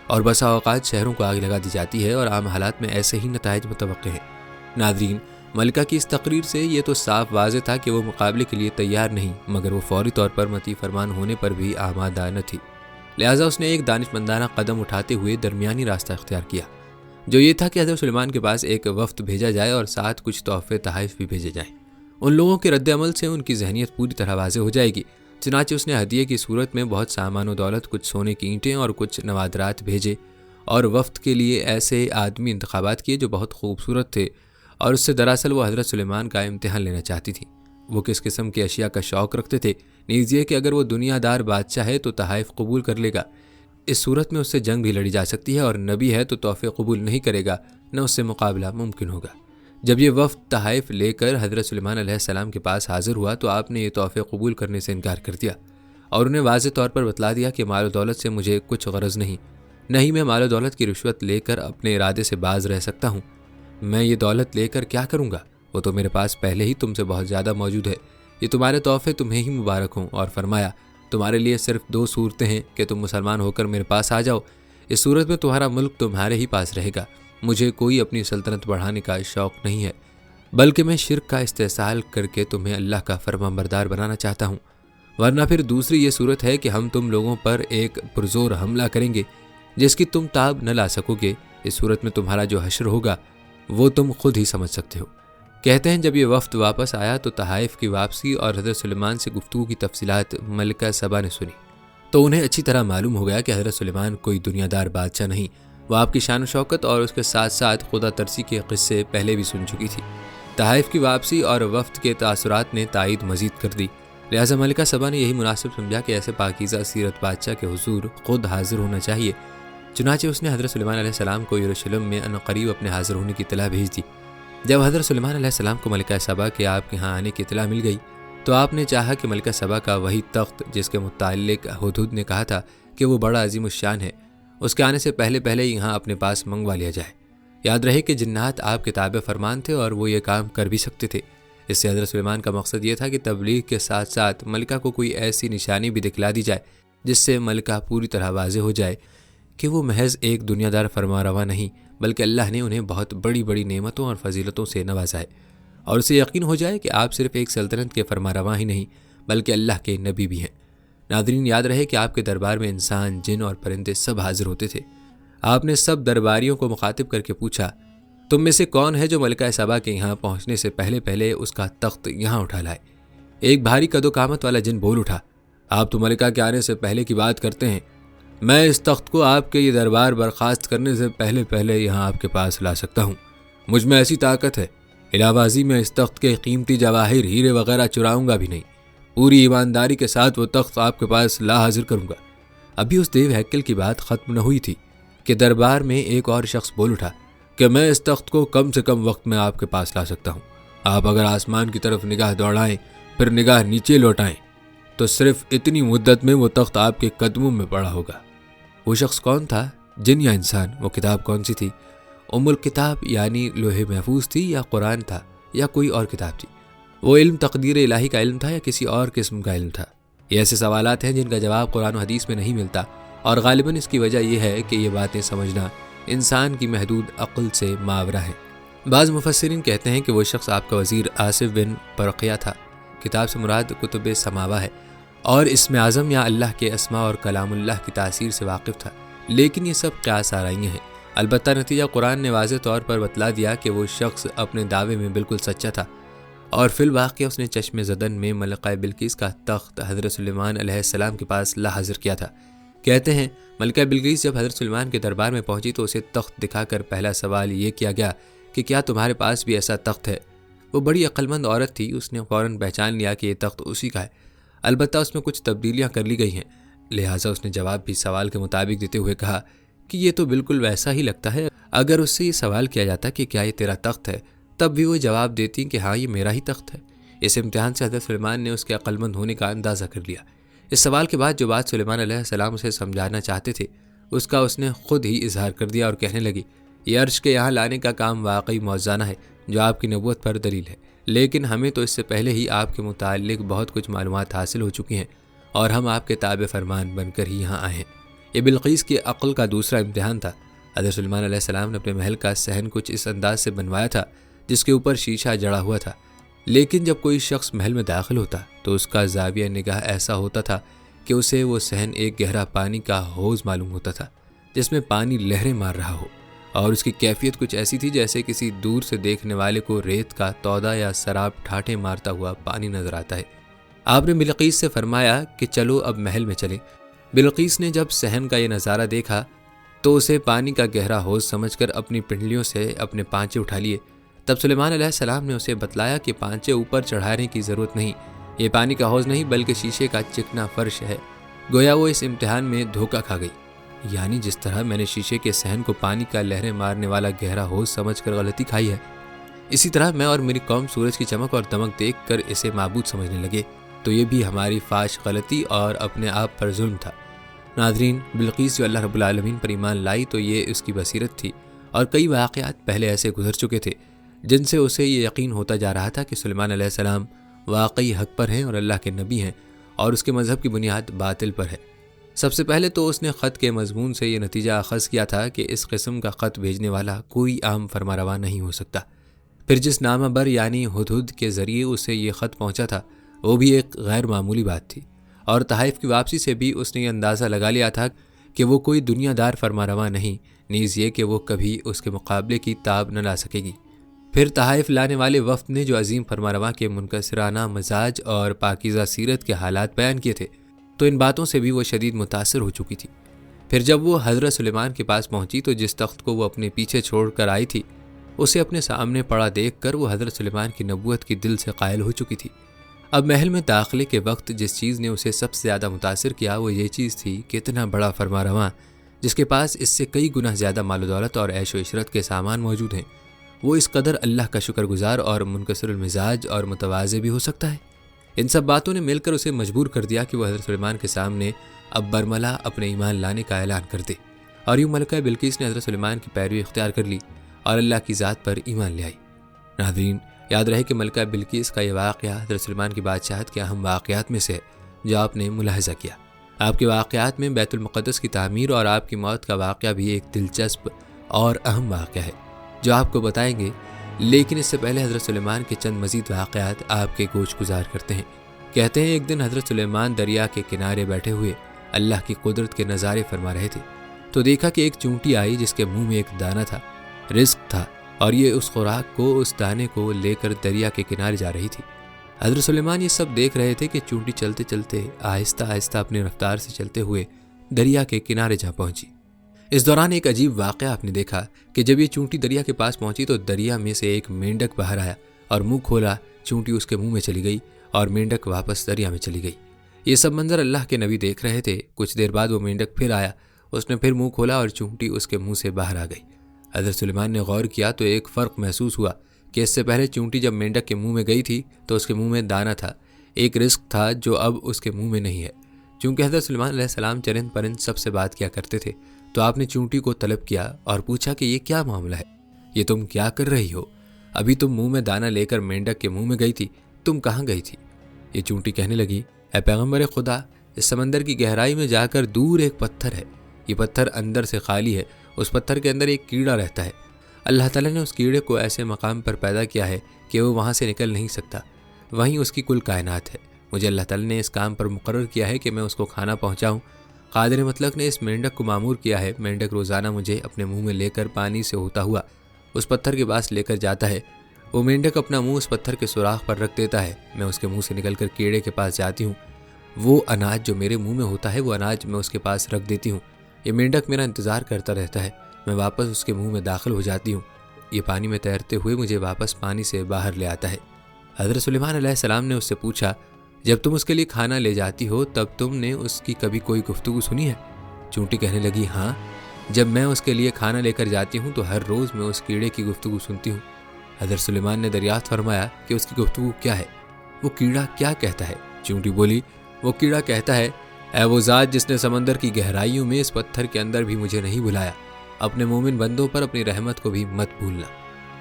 اور بسا اوقات شہروں کو آگ لگا دی جاتی ہے، اور عام حالات میں ایسے ہی نتائج متوقع ہیں۔ ناظرین، ملکہ کی اس تقریر سے یہ تو صاف واضح تھا کہ وہ مقابلے کے لیے تیار نہیں، مگر وہ فوری طور پر متی فرمان ہونے پر بھی آمادہ نہ تھی۔ لہٰذا اس نے ایک دانشمندانہ قدم اٹھاتے ہوئے درمیانی راستہ اختیار کیا، جو یہ تھا کہ حضرت سلیمان کے پاس ایک وفد بھیجا جائے اور ساتھ کچھ تحفے تحائف بھی بھیجے جائیں۔ ان لوگوں کے رد عمل سے ان کی ذہنیت پوری طرح واضح ہو جائے گی۔ چنانچہ اس نے ہدیے کی صورت میں بہت سامان و دولت، کچھ سونے کی اینٹیں اور کچھ نوادرات بھیجے، اور وفد کے لیے ایسے آدمی انتخابات کیے جو بہت خوبصورت تھے، اور اس سے دراصل وہ حضرت سلیمان کا امتحان لینا چاہتی تھی۔ وہ کس قسم کی اشیاء کا شوق رکھتے تھے، نیز یہ کہ اگر وہ دنیا دار بادشاہ ہے تو تحائف قبول کر لے گا، اس صورت میں اس سے جنگ بھی لڑی جا سکتی ہے، اور نبی ہے تو تحفے قبول نہیں کرے گا، نہ اس سے مقابلہ ممکن ہوگا۔ جب یہ وفد تحائف لے کر حضرت سلیمان علیہ السلام کے پاس حاضر ہوا تو آپ نے یہ تحفے قبول کرنے سے انکار کر دیا، اور انہیں واضح طور پر بتلا دیا کہ مال و دولت سے مجھے کچھ غرض نہیں، نہیں میں مال و دولت کی رشوت لے کر اپنے ارادے سے باز رہ سکتا ہوں۔ میں یہ دولت لے کر کیا کروں گا؟ وہ تو میرے پاس پہلے ہی تم سے بہت زیادہ موجود ہے۔ یہ تمہارے تحفے تمہیں ہی مبارک ہوں، اور فرمایا تمہارے لیے صرف 2 صورتیں ہیں کہ تم مسلمان ہو کر میرے پاس آ جاؤ، اس صورت میں تمہارا ملک تمہارے ہی پاس رہے گا۔ مجھے کوئی اپنی سلطنت بڑھانے کا شوق نہیں ہے، بلکہ میں شرک کا استحصال کر کے تمہیں اللہ کا فرمان بردار بنانا چاہتا ہوں، ورنہ پھر دوسری یہ صورت ہے کہ ہم تم لوگوں پر ایک پرزور حملہ کریں گے جس کی تم تاب نہ لا سکو گے۔ اس صورت میں تمہارا جو حشر ہوگا وہ تم خود ہی سمجھ سکتے ہو۔ کہتے ہیں جب یہ وفد واپس آیا تو تحائف کی واپسی اور حضرت سلیمان سے گفتگو کی تفصیلات ملکہ سبا نے سنی تو انہیں اچھی طرح معلوم ہو گیا کہ حضرت سلیمان کوئی دنیا دار بادشاہ نہیں، وہ آپ کی شان و شوکت اور اس کے ساتھ ساتھ خدا ترسی کے قصے پہلے بھی سن چکی تھی۔ تحائف کی واپسی اور وفد کے تاثرات نے تائید مزید کر دی، لہٰذا ملکہ سبا نے یہی مناسب سمجھا کہ ایسے پاکیزہ سیرت بادشاہ کے حضور خود حاضر ہونا چاہیے۔ چنانچہ اس نے حضرت سلیمان علیہ السلام کو یروشلم میں عنقریب اپنے حاضر ہونے کی اطلاع بھیج دی۔ جب حضرت سلیمان علیہ السلام کو ملکہ سبا کے آپ کے ہاں آنے کی اطلاع مل گئی تو آپ نے چاہا کہ ملکہ سبا کا وہی تخت جس کے متعلق ہدہد نے کہا تھا کہ وہ بڑا عظیم الشان ہے، اس کے آنے سے پہلے یہاں اپنے پاس منگوا لیا جائے۔ یاد رہے کہ جنات آپ کے تابع فرمان تھے اور وہ یہ کام کر بھی سکتے تھے۔ اس سے حضرت سلیمان کا مقصد یہ تھا کہ تبلیغ کے ساتھ ساتھ ملکہ کو کوئی ایسی نشانی بھی دکھلا دی جائے جس سے ملکہ پوری طرح واضح ہو جائے کہ وہ محض ایک دنیا دار فرما روا نہیں، بلکہ اللہ نے انہیں بہت بڑی بڑی نعمتوں اور فضیلتوں سے نوازا ہے، اور اسے یقین ہو جائے کہ آپ صرف ایک سلطنت کے فرما روا ہی نہیں بلکہ اللہ کے نبی بھی ہیں۔ ناظرین، یاد رہے کہ آپ کے دربار میں انسان، جن اور پرندے سب حاضر ہوتے تھے۔ آپ نے سب درباریوں کو مخاطب کر کے پوچھا، تم میں سے کون ہے جو ملکہ سبا کے یہاں پہنچنے سے پہلے اس کا تخت یہاں اٹھا لائے؟ ایک بھاری قد و قامت والا جن بول اٹھا، آپ تو ملکہ کے آنے سے پہلے کی بات کرتے ہیں، میں اس تخت کو آپ کے یہ دربار برخاست کرنے سے پہلے یہاں آپ کے پاس لا سکتا ہوں۔ مجھ میں ایسی طاقت ہے، علاوہ میں اس تخت کے قیمتی جواہر، ہیرے وغیرہ چراؤں گا بھی نہیں، پوری ایمانداری کے ساتھ وہ تخت آپ کے پاس لا حاضر کروں گا۔ ابھی اس دیو ہیکل کی بات ختم نہ ہوئی تھی کہ دربار میں ایک اور شخص بول اٹھا کہ میں اس تخت کو کم سے کم وقت میں آپ کے پاس لا سکتا ہوں۔ آپ اگر آسمان کی طرف نگاہ دوڑائیں پھر نگاہ نیچے لوٹائیں تو صرف اتنی مدت میں وہ تخت آپ کے قدموں میں پڑا ہوگا۔ وہ شخص کون تھا؟ جن یا انسان؟ وہ کتاب کون سی تھی؟ ام الکتاب یعنی لوح محفوظ تھی، یا قرآن تھا، یا کوئی اور کتاب تھی؟ وہ علم تقدیر الہی کا علم تھا یا کسی اور قسم کا علم تھا؟ یہ ایسے سوالات ہیں جن کا جواب قرآن و حدیث میں نہیں ملتا، اور غالباً اس کی وجہ یہ ہے کہ یہ باتیں سمجھنا انسان کی محدود عقل سے ماورا ہے۔ بعض مفسرین کہتے ہیں کہ وہ شخص آپ کا وزیر آصف بن برقیہ تھا۔ کتاب سے مراد کتب سماوہ ہے، اور اسم اعظم یا اللہ کے اسماء اور کلام اللہ کی تاثیر سے واقف تھا، لیکن یہ سب قیاس آرائیاں ہیں۔ البتہ نتیجہ قرآن نے واضح طور پر بتلا دیا کہ وہ شخص اپنے دعوے میں بالکل سچا تھا، اور فی الواقع اس نے چشم زدن میں ملکہ بلقیس کا تخت حضرت سلیمان علیہ السلام کے پاس لا حاضر کیا تھا۔ کہتے ہیں ملکہ بلقیس جب حضرت سلیمان کے دربار میں پہنچی تو اسے تخت دکھا کر پہلا سوال یہ کیا گیا کہ کیا تمہارے پاس بھی ایسا تخت ہے؟ وہ بڑی عقل مند عورت تھی، اس نے فوراً پہچان لیا کہ یہ تخت اسی کا ہے، البتہ اس میں کچھ تبدیلیاں کر لی گئی ہیں، لہٰذا اس نے جواب بھی سوال کے مطابق دیتے ہوئے کہا کہ یہ تو بالکل ویسا ہی لگتا ہے۔ اگر اس سے یہ سوال کیا جاتا کہ کیا یہ تیرا تخت ہے، تب بھی وہ جواب دیتی کہ ہاں یہ میرا ہی تخت ہے۔ اس امتحان سے حضرت سلیمان نے اس کے عقل مند ہونے کا اندازہ کر لیا۔ اس سوال کے بعد جو بات سلیمان علیہ السلام اسے سمجھانا چاہتے تھے اس نے خود ہی اظہار کر دیا اور کہنے لگی، یہ عرش کے یہاں لانے کا کام واقعی موزانہ ہے جو آپ کی نبوت پر دلیل ہے، لیکن ہمیں تو اس سے پہلے ہی آپ کے متعلق بہت کچھ معلومات حاصل ہو چکی ہیں اور ہم آپ کے تابع فرمان بن کر ہی یہاں آئے ہیں۔ یہ بلقیس کی عقل کا دوسرا امتحان تھا۔ حضرت سلیمان علیہ السلام نے اپنے محل کا صحن کچھ اس انداز سے بنوایا تھا جس کے اوپر شیشہ جڑا ہوا تھا، لیکن جب کوئی شخص محل میں داخل ہوتا تو اس کا زاویہ نگاہ ایسا ہوتا تھا کہ اسے وہ صحن ایک گہرا پانی کا حوض معلوم ہوتا تھا جس میں پانی لہریں مار رہا ہو، اور اس کی کیفیت کچھ ایسی تھی جیسے کسی دور سے دیکھنے والے کو ریت کا تودا یا سراب ٹھاٹھے مارتا ہوا پانی نظر آتا ہے۔ آپ نے بلقیس سے فرمایا کہ چلو اب محل میں چلیں۔ بلقیس نے جب صحن کا یہ نظارہ دیکھا تو اسے پانی کا گہرا حوض سمجھ کر اپنی پنڈلیوں سے اپنے پانچے اٹھا لیے۔ تب سلیمان علیہ السلام نے اسے بتلایا کہ پانچے اوپر چڑھانے کی ضرورت نہیں، یہ پانی کا حوض نہیں بلکہ شیشے کا چکنا فرش ہے۔ گویا وہ اس امتحان میں دھوکہ کھا گئی، یعنی جس طرح میں نے شیشے کے صحن کو پانی کا لہریں مارنے والا گہرا حوض سمجھ کر غلطی کھائی ہے، اسی طرح میں اور میری قوم سورج کی چمک اور دمک دیکھ کر اسے معبود سمجھنے لگے، تو یہ بھی ہماری فاش غلطی اور اپنے آپ پر ظلم تھا۔ ناظرین، بلقیس جو اللہ رب العالمین پر ایمان لائی تو یہ اس کی بصیرت تھی، اور کئی واقعات پہلے ایسے گزر چکے تھے جن سے اسے یہ یقین ہوتا جا رہا تھا کہ سلیمان علیہ السلام واقعی حق پر ہیں اور اللہ کے نبی ہیں، اور اس کے مذہب کی بنیاد باطل پر ہے۔ سب سے پہلے تو اس نے خط کے مضمون سے یہ نتیجہ اخذ کیا تھا کہ اس قسم کا خط بھیجنے والا کوئی عام فرمانروا نہیں ہو سکتا۔ پھر جس نامہ بر یعنی ہدہد کے ذریعے اسے یہ خط پہنچا تھا وہ بھی ایک غیر معمولی بات تھی، اور تحائف کی واپسی سے بھی اس نے یہ اندازہ لگا لیا تھا کہ وہ کوئی دنیا دار فرمانروا نہیں، نیز یہ کہ وہ کبھی اس کے مقابلے کی تاب نہ لا سکے گی۔ پھر تحائف لانے والے وفد نے جو عظیم فرمانروا کے منکسرانہ مزاج اور پاکیزہ سیرت کے حالات بیان کیے تھے تو ان باتوں سے بھی وہ شدید متاثر ہو چکی تھی۔ پھر جب وہ حضرت سلیمان کے پاس پہنچی تو جس تخت کو وہ اپنے پیچھے چھوڑ کر آئی تھی اسے اپنے سامنے پڑا دیکھ کر وہ حضرت سلیمان کی نبوت کی دل سے قائل ہو چکی تھی۔ اب محل میں داخلے کے وقت جس چیز نے اسے سب سے زیادہ متاثر کیا وہ یہ چیز تھی کہ اتنا بڑا فرمانروا جس کے پاس اس سے کئی گنا زیادہ مال و دولت اور عیش و عشرت کے سامان موجود ہیں، وہ اس قدر اللہ کا شکر گزار اور منکسر المزاج اور متواضع بھی ہو سکتا ہے۔ ان سب باتوں نے مل کر اسے مجبور کر دیا کہ وہ حضرت سلیمان کے سامنے اب برملا اپنے ایمان لانے کا اعلان کر دے، اور یوں ملکہ بلقیس نے حضرت سلیمان کی پیروی اختیار کر لی اور اللہ کی ذات پر ایمان لے آئی۔ ناظرین، یاد رہے کہ ملکہ بلقیس کا یہ واقعہ حضرت سلیمان کی بادشاہت کے اہم واقعات میں سے ہے جو آپ نے ملاحظہ کیا۔ آپ کے واقعات میں بیت المقدس کی تعمیر اور آپ کی موت کا واقعہ بھی ایک دلچسپ اور اہم واقعہ ہے جو آپ کو بتائیں گے، لیکن اس سے پہلے حضرت سلیمان کے چند مزید واقعات آپ کے گوش گزار کرتے ہیں۔ کہتے ہیں ایک دن حضرت سلیمان دریا کے کنارے بیٹھے ہوئے اللہ کی قدرت کے نظارے فرما رہے تھے تو دیکھا کہ ایک چونٹی آئی جس کے منہ میں ایک دانہ تھا، رزق تھا، اور یہ اس خوراک کو، اس دانے کو لے کر دریا کے کنارے جا رہی تھی۔ حضرت سلیمان یہ سب دیکھ رہے تھے کہ چونٹی چلتے چلتے آہستہ آہستہ اپنی رفتار سے چلتے ہوئے دریا کے کنارے جا پہنچی۔ اس دوران ایک عجیب واقعہ آپ نے دیکھا کہ جب یہ چونٹی دریا کے پاس پہنچی تو دریا میں سے ایک مینڈک باہر آیا اور منہ کھولا، چونٹی اس کے منہ میں چلی گئی اور مینڈک واپس دریا میں چلی گئی۔ یہ سب منظر اللہ کے نبی دیکھ رہے تھے۔ کچھ دیر بعد وہ مینڈک پھر آیا، اس نے پھر منہ کھولا اور چونٹی اس کے منہ سے باہر آ گئی۔ حضرت سلیمان نے غور کیا تو ایک فرق محسوس ہوا کہ اس سے پہلے چونٹی جب مینڈک کے منہ میں گئی تھی تو اس کے منہ میں دانہ تھا، ایک رزق تھا جو اب اس کے منہ میں نہیں ہے۔ چونکہ حضرت سلیمان علیہ السلام چرند پرند سب سے بات کیا کرتے تھے تو آپ نے چونٹی کو طلب کیا اور پوچھا کہ یہ کیا معاملہ ہے، یہ تم کیا کر رہی ہو؟ ابھی تم منہ میں دانہ لے کر مینڈک کے منہ میں گئی تھی، تم کہاں گئی تھی؟ یہ چونٹی کہنے لگی، اے پیغمبر خدا، اس سمندر کی گہرائی میں جا کر دور ایک پتھر ہے، یہ پتھر اندر سے خالی ہے، اس پتھر کے اندر ایک کیڑا رہتا ہے۔ اللہ تعالیٰ نے اس کیڑے کو ایسے مقام پر پیدا کیا ہے کہ وہ وہاں سے نکل نہیں سکتا، وہیں اس کی کل کائنات ہے۔ مجھے اللہ تعالیٰ نے اس کام پر مقرر کیا ہے کہ میں اس کو کھانا پہنچاؤں۔ قادر مطلق نے اس مینڈک کو مامور کیا ہے، مینڈک روزانہ مجھے اپنے منہ میں لے کر پانی سے ہوتا ہوا اس پتھر کے پاس لے کر جاتا ہے۔ وہ مینڈک اپنا منہ اس پتھر کے سوراخ پر رکھ دیتا ہے، میں اس کے منہ سے نکل کر کیڑے کے پاس جاتی ہوں، وہ اناج جو میرے منہ میں ہوتا ہے وہ اناج میں اس کے پاس رکھ دیتی ہوں۔ یہ مینڈک میرا انتظار کرتا رہتا ہے، میں واپس اس کے منہ میں داخل ہو جاتی ہوں، یہ پانی میں تیرتے ہوئے مجھے واپس پانی سے باہر لے آتا ہے۔ حضرت سلیمان علیہ السلام نے اس سے پوچھا، جب تم اس کے لیے کھانا لے جاتی ہو تب تم نے اس کی کبھی کوئی گفتگو سنی ہے؟ چونٹی کہنے لگی، ہاں، جب میں اس کے لیے کھانا لے کر جاتی ہوں تو ہر روز میں اس کیڑے کی گفتگو سنتی ہوں۔ حضرت سلیمان نے دریافت فرمایا کہ اس کی گفتگو کیا ہے، وہ کیڑا کیا کہتا ہے؟ چونٹی بولی، وہ کیڑا کہتا ہے، اے وہ ذات جس نے سمندر کی گہرائیوں میں اس پتھر کے اندر بھی مجھے نہیں بلایا، اپنے مومن بندوں پر اپنی رحمت کو بھی مت بھولنا۔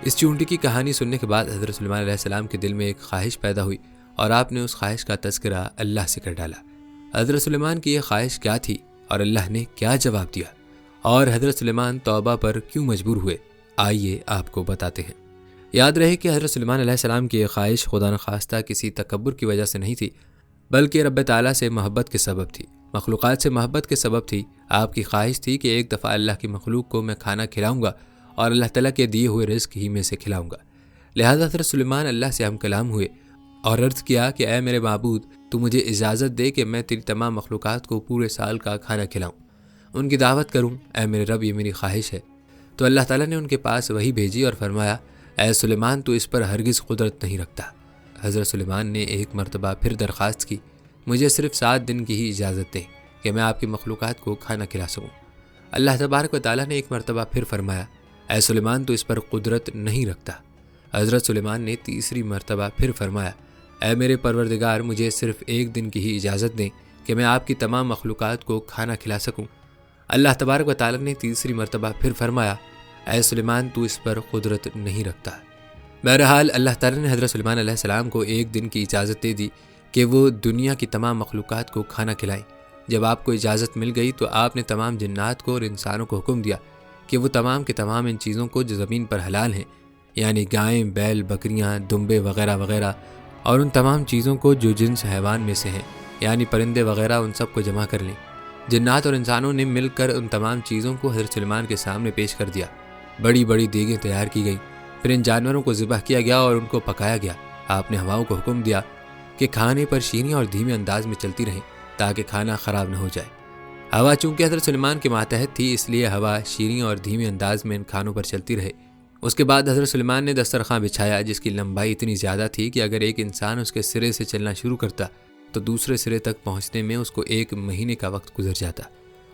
اس چونٹی کی کہانی سننے کے بعد حضرت سلیمان علیہ السلام کے دل میں ایک خواہش پیدا ہوئی اور آپ نے اس خواہش کا تذکرہ اللہ سے کر ڈالا۔ حضرت سلیمان کی یہ خواہش کیا تھی اور اللہ نے کیا جواب دیا، اور حضرت سلیمان توبہ پر کیوں مجبور ہوئے، آئیے آپ کو بتاتے ہیں۔ یاد رہے کہ حضرت سلیمان علیہ السلام کی یہ خواہش خدا نخواستہ کسی تکبر کی وجہ سے نہیں تھی، بلکہ رب تعالیٰ سے محبت کے سبب تھی، مخلوقات سے محبت کے سبب تھی۔ آپ کی خواہش تھی کہ ایک دفعہ اللہ کی مخلوق کو میں کھانا کھلاؤں گا اور اللہ تعالیٰ کے دیے ہوئے رزق ہی میں سے کھلاؤں گا۔ لہذا حضرت سلیمان اللہ سے ہم کلام ہوئے اور عرض کیا کہ اے میرے معبود، تو مجھے اجازت دے کہ میں تیری تمام مخلوقات کو پورے سال کا کھانا کھلاؤں، ان کی دعوت کروں۔ اے میرے رب، یہ میری خواہش ہے۔ تو اللہ تعالیٰ نے ان کے پاس وحی بھیجی اور فرمایا، اے سلیمان، تو اس پر ہرگز قدرت نہیں رکھتا۔ حضرت سلیمان نے ایک مرتبہ پھر درخواست کی، مجھے صرف 7 دن کی ہی اجازت دیں کہ میں آپ کی مخلوقات کو کھانا کھلا سکوں۔ اللہ تبارک و تعالیٰ نے ایک مرتبہ پھر فرمایا، اے سلیمان، تو اس پر قدرت نہیں رکھتا۔ حضرت سلیمان نے تیسری مرتبہ پھر فرمایا، اے میرے پروردگار، مجھے صرف 1 دن کی ہی اجازت دیں کہ میں آپ کی تمام مخلوقات کو کھانا کھلا سکوں۔ اللہ تبارک و تعالیٰ نے تیسری مرتبہ پھر فرمایا، اے سلیمان، تو اس پر قدرت نہیں رکھتا۔ بہرحال اللہ تعالیٰ نے حضرت سلیمان علیہ السلام کو 1 دن کی اجازت دے دی کہ وہ دنیا کی تمام مخلوقات کو کھانا کھلائیں۔ جب آپ کو اجازت مل گئی تو آپ نے تمام جنات کو اور انسانوں کو حکم دیا کہ وہ تمام کے تمام ان چیزوں کو جو زمین پر حلال ہیں، یعنی گائیں، بیل، بکریاں، دمبے وغیرہ وغیرہ، اور ان تمام چیزوں کو جو جنس حیوان میں سے ہیں، یعنی پرندے وغیرہ، ان سب کو جمع کر لیں۔ جنات اور انسانوں نے مل کر ان تمام چیزوں کو حضرت سلیمان کے سامنے پیش کر دیا۔ بڑی بڑی دیگیں تیار کی گئیں، پھر ان جانوروں کو ذبح کیا گیا اور ان کو پکایا گیا۔ آپ نے ہواؤں کو حکم دیا کہ کھانے پر شیریں اور دھیمے انداز میں چلتی رہیں تاکہ کھانا خراب نہ ہو جائے۔ ہوا چونکہ حضرت سلیمان کے ماتحت تھی، اس لیے ہوا شیریں اور دھیمے انداز میں ان کھانوں پر چلتی رہے۔ اس کے بعد حضرت سلیمان نے دسترخوان بچھایا جس کی لمبائی اتنی زیادہ تھی کہ اگر ایک انسان اس کے سرے سے چلنا شروع کرتا تو دوسرے سرے تک پہنچنے میں اس کو 1 مہینے کا وقت گزر جاتا،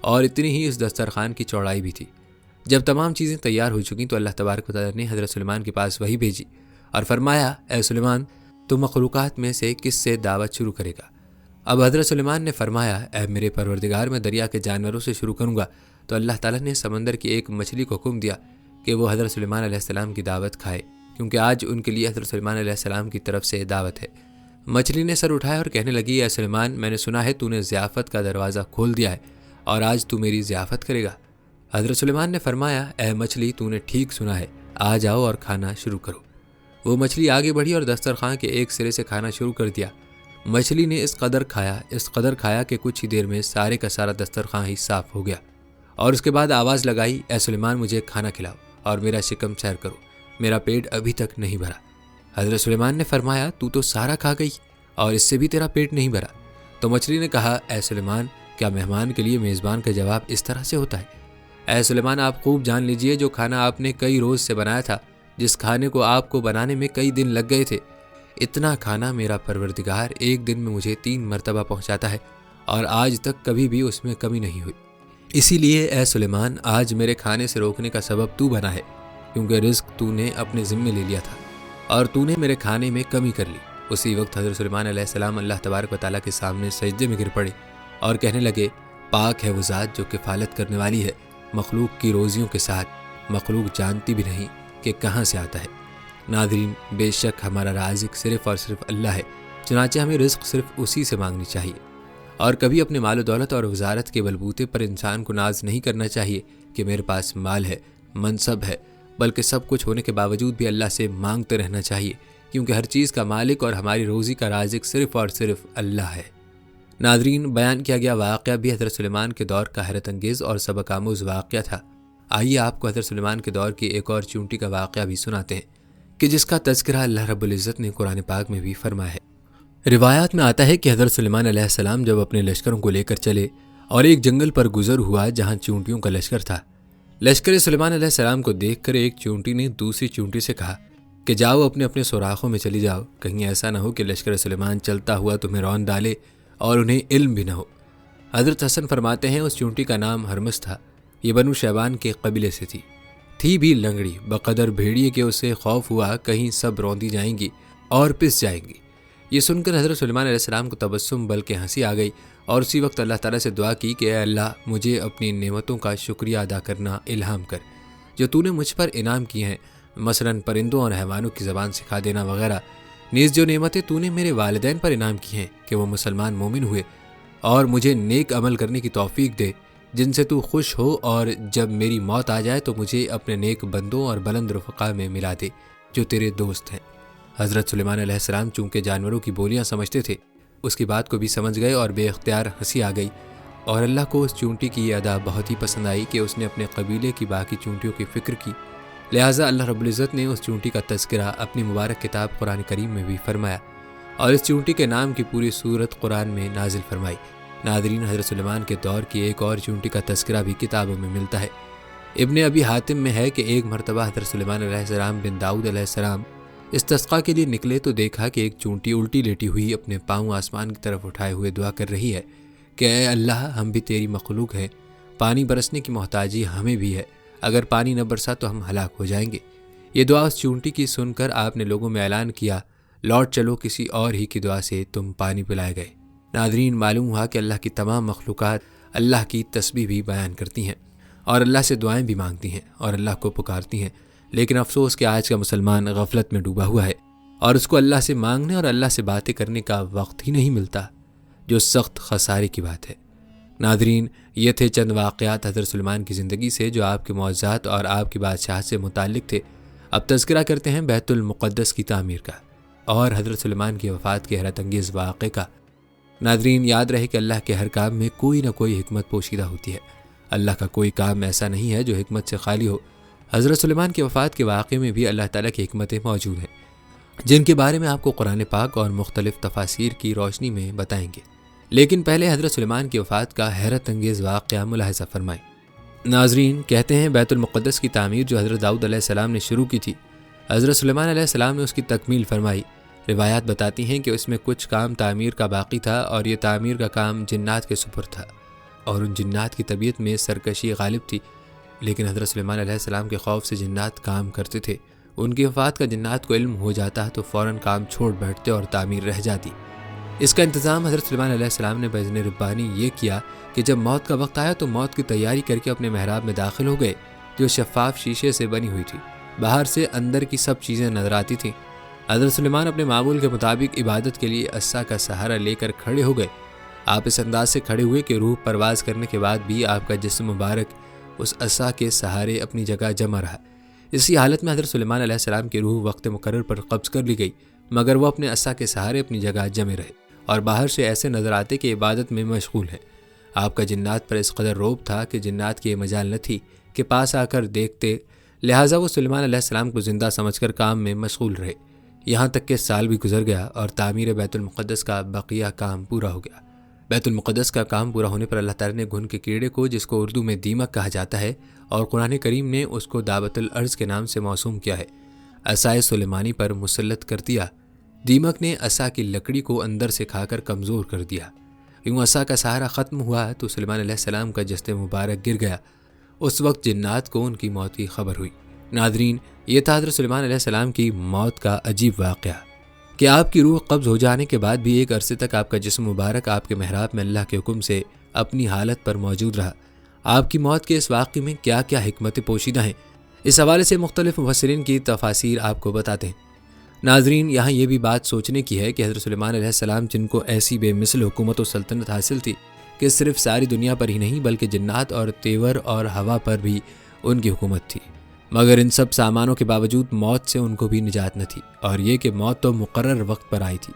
اور اتنی ہی اس دسترخوان کی چوڑائی بھی تھی۔ جب تمام چیزیں تیار ہو چکیں تو اللہ تبارک و تعالیٰ نے حضرت سلیمان کے پاس وحی بھیجی اور فرمایا، اے سلیمان، تو مخلوقات میں سے کس سے دعوت شروع کرے گا؟ اب حضرت سلیمان نے فرمایا، اے میرے پروردگار، میں دریا کے جانوروں سے شروع کروں گا۔ تو اللہ تعالیٰ نے سمندر کی ایک مچھلی کو حکم دیا کہ وہ حضرت سلیمان علیہ السلام کی دعوت کھائے، کیونکہ آج ان کے لیے حضرت سلیمان علیہ السلام کی طرف سے دعوت ہے۔ مچھلی نے سر اٹھایا اور کہنے لگی، اے سلیمان، میں نے سنا ہے تو نے ضیافت کا دروازہ کھول دیا ہے اور آج تو میری ضیافت کرے گا۔ حضرت سلیمان نے فرمایا، اے مچھلی، تو نے ٹھیک سنا ہے، آ جاؤ اور کھانا شروع کرو۔ وہ مچھلی آگے بڑھی اور دسترخوان کے ایک سرے سے کھانا شروع کر دیا۔ مچھلی نے اس قدر کھایا کہ کچھ ہی دیر میں سارے کا سارا دسترخوان ہی صاف ہو گیا، اور اس کے بعد آواز لگائی، اے سلیمان، مجھے کھانا کھلاؤ اور میرا شکم سیر کرو، میرا پیٹ ابھی تک نہیں بھرا۔ حضرت سلیمان نے فرمایا، تو سارا کھا گئی اور اس سے بھی تیرا پیٹ نہیں بھرا؟ تو مچھلی نے کہا، اے سلیمان، کیا مہمان کے لیے میزبان کا جواب اس طرح سے ہوتا ہے؟ اے سلیمان، آپ خوب جان لیجئے جو کھانا آپ نے کئی روز سے بنایا تھا، جس کھانے کو آپ کو بنانے میں کئی دن لگ گئے تھے، اتنا کھانا میرا پروردگار 1 دن میں مجھے 3 مرتبہ پہنچاتا ہے، اور آج تک کبھی بھی اس میں کمی نہیں ہوئی۔ اسی لیے اے سلیمان، آج میرے کھانے سے روکنے کا سبب تو بنا ہے، کیونکہ رزق تو نے اپنے ذمے لے لیا تھا اور تو نے میرے کھانے میں کمی کر لی۔ اسی وقت حضرت سلیمان علیہ السلام اللہ تبارک و تعالیٰ کے سامنے سجدے میں گر پڑے اور کہنے لگے، پاک ہے وہ ذات جو کفالت کرنے والی ہے مخلوق کی روزیوں کے ساتھ، مخلوق جانتی بھی نہیں کہ کہاں سے آتا ہے۔ ناظرین، بے شک ہمارا رازق صرف اور صرف اللہ ہے، چنانچہ ہمیں رزق صرف اسی سے مانگنی چاہیے، اور کبھی اپنے مال و دولت اور وزارت کے بلبوتے پر انسان کو ناز نہیں کرنا چاہیے کہ میرے پاس مال ہے، منصب ہے، بلکہ سب کچھ ہونے کے باوجود بھی اللہ سے مانگتے رہنا چاہیے، کیونکہ ہر چیز کا مالک اور ہماری روزی کا رازق صرف اور صرف اللہ ہے۔ ناظرین، بیان کیا گیا واقعہ بھی حضرت سلیمان کے دور کا حیرت انگیز اور سبق آموز واقعہ تھا۔ آئیے آپ کو حضرت سلیمان کے دور کی ایک اور چونٹی کا واقعہ بھی سناتے ہیں کہ جس کا تذکرہ اللہ رب العزت نے قرآن پاک میں بھی فرمایا ہے۔ روایات میں آتا ہے کہ حضرت سلیمان علیہ السلام جب اپنے لشکروں کو لے کر چلے اور ایک جنگل پر گزر ہوا جہاں چونٹیوں کا لشکر تھا، لشکر سلیمان علیہ السلام کو دیکھ کر ایک چونٹی نے دوسری چونٹی سے کہا کہ جاؤ اپنے اپنے سوراخوں میں چلی جاؤ، کہیں ایسا نہ ہو کہ لشکر سلیمان چلتا ہوا تمہیں رون ڈالے اور انہیں علم بھی نہ ہو۔ حضرت حسن فرماتے ہیں اس چونٹی کا نام ہرمس تھا، یہ بنو شیبان کے قبیلے سے تھی بھی لنگڑی، بقدر بھیڑیے کہ اسے خوف ہوا کہیں سب روندی جائیں گی اور پس جائیں گی۔ یہ سن کر حضرت سلیمان علیہ السلام کو تبسم بلکہ ہنسی آ گئی اور اسی وقت اللہ تعالیٰ سے دعا کی کہ اے اللہ، مجھے اپنی نعمتوں کا شکریہ ادا کرنا الہام کر جو تو نے مجھ پر انعام کیے ہیں، مثلاً پرندوں اور حیوانوں کی زبان سکھا دینا وغیرہ، نیز جو نعمتیں تو نے میرے والدین پر انعام کی ہیں کہ وہ مسلمان مومن ہوئے، اور مجھے نیک عمل کرنے کی توفیق دے جن سے تو خوش ہو، اور جب میری موت آ جائے تو مجھے اپنے نیک بندوں اور بلند رفقا میں ملا دے جو تیرے دوست ہیں۔ حضرت سلیمان علیہ السلام چونکہ جانوروں کی بولیاں سمجھتے تھے، اس کی بات کو بھی سمجھ گئے اور بے اختیار ہنسی آ گئی، اور اللہ کو اس چونٹی کی یہ ادا بہت ہی پسند آئی کہ اس نے اپنے قبیلے کی باقی چونٹیوں کی فکر کی، لہٰذا اللہ رب العزت نے اس چونٹی کا تذکرہ اپنی مبارک کتاب قرآن کریم میں بھی فرمایا اور اس چونٹی کے نام کی پوری سورت قرآن میں نازل فرمائی۔ ناظرین، حضرت سلیمان کے دور کی ایک اور چونٹی کا تذکرہ بھی کتابوں میں ملتا ہے۔ ابن ابی حاتم میں ہے کہ ایک مرتبہ حضرت سلیمان علیہ السلام بن داؤد علیہ السلام استسقاء کے لیے نکلے تو دیکھا کہ ایک چونٹی الٹی لیٹی ہوئی اپنے پاؤں آسمان کی طرف اٹھائے ہوئے دعا کر رہی ہے کہ اے اللہ، ہم بھی تیری مخلوق ہیں، پانی برسنے کی محتاجی ہمیں بھی ہے، اگر پانی نہ برسا تو ہم ہلاک ہو جائیں گے۔ یہ دعا اس چونٹی کی سن کر آپ نے لوگوں میں اعلان کیا، لوٹ چلو، کسی اور ہی کی دعا سے تم پانی پلائے گئے۔ ناظرین، معلوم ہوا کہ اللہ کی تمام مخلوقات اللہ کی تسبیح بھی بیان کرتی ہیں اور اللہ سے دعائیں بھی مانگتی ہیں اور اللہ کو پکارتی ہیں، لیکن افسوس کہ آج کا مسلمان غفلت میں ڈوبا ہوا ہے اور اس کو اللہ سے مانگنے اور اللہ سے باتیں کرنے کا وقت ہی نہیں ملتا، جو سخت خسارے کی بات ہے۔ ناظرین، یہ تھے چند واقعات حضرت سلیمان کی زندگی سے جو آپ کے معجزات اور آپ کی بادشاہت سے متعلق تھے۔ اب تذکرہ کرتے ہیں بیت المقدس کی تعمیر کا اور حضرت سلیمان کی وفات کے حیرت انگیز واقعے کا۔ ناظرین، یاد رہے کہ اللہ کے ہر کام میں کوئی نہ کوئی حکمت پوشیدہ ہوتی ہے، اللہ کا کوئی کام ایسا نہیں ہے جو حکمت سے خالی ہو۔ حضرت سلیمان کی وفات کے واقعے میں بھی اللہ تعالیٰ کی حکمتیں موجود ہیں جن کے بارے میں آپ کو قرآن پاک اور مختلف تفاسیر کی روشنی میں بتائیں گے، لیکن پہلے حضرت سلیمان کی وفات کا حیرت انگیز واقعہ ملاحظہ فرمائیں۔ ناظرین، کہتے ہیں بیت المقدس کی تعمیر جو حضرت داؤد علیہ السلام نے شروع کی تھی، حضرت سلیمان علیہ السلام نے اس کی تکمیل فرمائی۔ روایات بتاتی ہیں کہ اس میں کچھ کام تعمیر کا باقی تھا اور یہ تعمیر کا کام جنات کے سپرد تھا، اور ان جنات کی طبیعت میں سرکشی غالب تھی، لیکن حضرت سلیمان علیہ السلام کے خوف سے جنات کام کرتے تھے۔ ان کی وفات کا جنات کو علم ہو جاتا تو فوراً کام چھوڑ بیٹھتے اور تعمیر رہ جاتی۔ اس کا انتظام حضرت سلیمان علیہ السلام نے بإذن ربانی یہ کیا کہ جب موت کا وقت آیا تو موت کی تیاری کر کے اپنے محراب میں داخل ہو گئے جو شفاف شیشے سے بنی ہوئی تھی، باہر سے اندر کی سب چیزیں نظر آتی تھیں۔ حضرت سلیمان اپنے معمول کے مطابق عبادت کے لیے عصا کا سہارا لے کر کھڑے ہو گئے۔ آپ اس انداز سے کھڑے ہوئے کہ روح پرواز کرنے کے بعد بھی آپ کا جسم مبارک اس عصا کے سہارے اپنی جگہ جمع رہا۔ اسی حالت میں حضرت سلیمان علیہ السلام کی روح وقت مقرر پر قبض کر لی گئی، مگر وہ اپنے عصا کے سہارے اپنی جگہ جمے رہے اور باہر سے ایسے نظر آتے کہ عبادت میں مشغول ہیں۔ آپ کا جنات پر اس قدر روب تھا کہ جنات کی یہ مجال نہ تھی کہ پاس آ کر دیکھتے، لہٰذا وہ سلیمان علیہ السلام کو زندہ سمجھ کر کام میں مشغول رہے، یہاں تک کہ سال بھی گزر گیا اور تعمیر بیت المقدس کا بقیہ کام پورا ہو گیا۔ بیت المقدس کا کام پورا ہونے پر اللہ تعالیٰ نے گھن کے کیڑے کو، جس کو اردو میں دیمک کہا جاتا ہے اور قرآن کریم نے اس کو دعوت الارض کے نام سے موسوم کیا ہے، عصائے سلیمانی پر مسلط کر دیا۔ دیمک نے عصا کی لکڑی کو اندر سے کھا کر کمزور کر دیا۔ یوں عصا کا سہارا ختم ہوا تو سلیمان علیہ السلام کا جسد مبارک گر گیا۔ اس وقت جنات کو ان کی موت کی خبر ہوئی۔ ناظرین، یہ تھا حضرت سلیمان علیہ السلام کی موت کا عجیب واقعہ کہ آپ کی روح قبض ہو جانے کے بعد بھی ایک عرصے تک آپ کا جسم مبارک آپ کے محراب میں اللہ کے حکم سے اپنی حالت پر موجود رہا۔ آپ کی موت کے اس واقعے میں کیا کیا حکمتیں پوشیدہ ہیں، اس حوالے سے مختلف مفسرین کی تفاسیر آپ کو بتاتے ہیں۔ ناظرین، یہاں یہ بھی بات سوچنے کی ہے کہ حضرت سلیمان علیہ السلام جن کو ایسی بے مثل حکومت و سلطنت حاصل تھی کہ صرف ساری دنیا پر ہی نہیں بلکہ جنات اور تیور اور ہوا پر بھی ان کی حکومت تھی، مگر ان سب سامانوں کے باوجود موت سے ان کو بھی نجات نہ تھی، اور یہ کہ موت تو مقرر وقت پر آئی تھی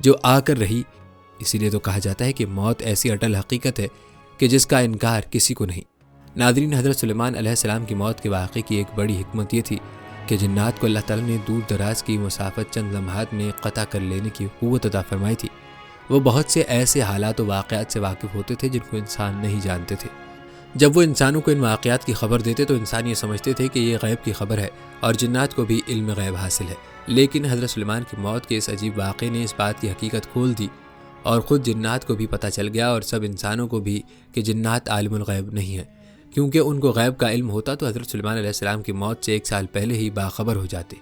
جو آ کر رہی۔ اسی لیے تو کہا جاتا ہے کہ موت ایسی اٹل حقیقت ہے کہ جس کا انکار کسی کو نہیں۔ ناظرین، حضرت سلیمان علیہ السلام کی موت کے واقعے کی ایک بڑی حکمت یہ تھی کہ جنات کو اللہ تعالیٰ نے دور دراز کی مسافت چند لمحات میں قطع کر لینے کی قوت عطا فرمائی تھی۔ وہ بہت سے ایسے حالات و واقعات سے واقف ہوتے تھے جن کو انسان نہیں جانتے تھے۔ جب وہ انسانوں کو ان واقعات کی خبر دیتے تو انسان یہ سمجھتے تھے کہ یہ غیب کی خبر ہے اور جنات کو بھی علم غیب حاصل ہے، لیکن حضرت سلیمان کی موت کے اس عجیب واقعے نے اس بات کی حقیقت کھول دی اور خود جنات کو بھی پتہ چل گیا اور سب انسانوں کو بھی کہ جنات عالم الغیب نہیں ہیں، کیونکہ ان کو غیب کا علم ہوتا تو حضرت سلیمان علیہ السلام کی موت سے 1 سال پہلے ہی باخبر ہو جاتے۔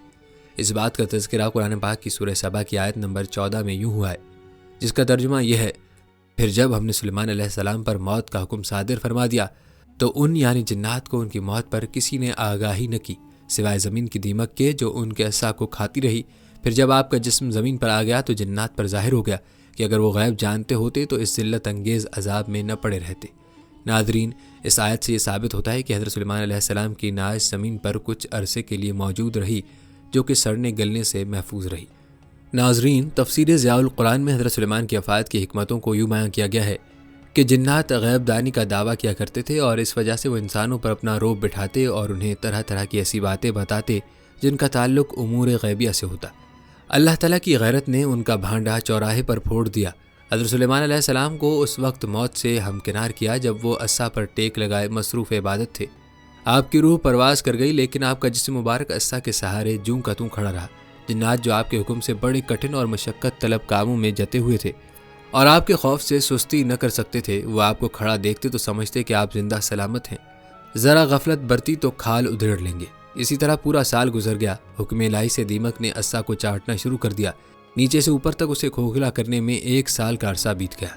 اس بات کا تذکرہ قرآن پاک کی سورہ سبا کی آیت نمبر 14 میں یوں ہوا ہے، جس کا ترجمہ یہ ہے، پھر جب ہم نے سلیمان علیہ السلام پر موت کا حکم صادر فرما دیا تو ان یعنی جنات کو ان کی موت پر کسی نے آگاہی نہ کی سوائے زمین کی دیمک کے جو ان کے عصا کو کھاتی رہی۔ پھر جب آپ کا جسم زمین پر آ گیا تو جنات پر ظاہر ہو گیا کہ اگر وہ غیب جانتے ہوتے تو اس ذلت انگیز عذاب میں نہ پڑے رہتے۔ ناظرین، اس آیت سے یہ ثابت ہوتا ہے کہ حضرت سلیمان علیہ السلام کی نعش زمین پر کچھ عرصے کے لیے موجود رہی جو کہ سڑنے گلنے سے محفوظ رہی۔ ناظرین، تفسیر ضیاء القرآن میں حضرت سلیمان کی وفات کی حکمتوں کو یوں بیان کیا گیا ہے کہ جنات غیب دانی کا دعویٰ کیا کرتے تھے اور اس وجہ سے وہ انسانوں پر اپنا رعب بٹھاتے اور انہیں طرح طرح کی ایسی باتیں بتاتے جن کا تعلق امور غیبیہ سے ہوتا۔ اللہ تعالیٰ کی غیرت نے ان کا بھانڈا چوراہے پر پھوڑ دیا۔ حضرت سلیمان علیہ السلام کو اس وقت موت سے ہمکنار کیا جب وہ عصا پر ٹیک لگائے مصروف عبادت تھے۔ آپ کی روح پرواز کر گئی لیکن آپ کا جسم مبارک عصا کے سہارے جوں کا توں کھڑا رہا۔ جنات جو آپ کے حکم سے بڑے کٹھن اور مشقت طلب کاموں میں جتے ہوئے تھے اور آپ کے خوف سے سستی نہ کر سکتے تھے، وہ آپ کو کھڑا دیکھتے تو سمجھتے کہ آپ زندہ سلامت ہیں، ذرا غفلت برتی تو کھال ادھیڑ لیں گے۔ اسی طرح پورا سال گزر گیا۔ حکم الہی سے دیمک نے عصا کو چاٹنا شروع کر دیا۔ نیچے سے اوپر تک اسے کھوکھلا کرنے میں 1 سال کا عرصہ بیت گیا۔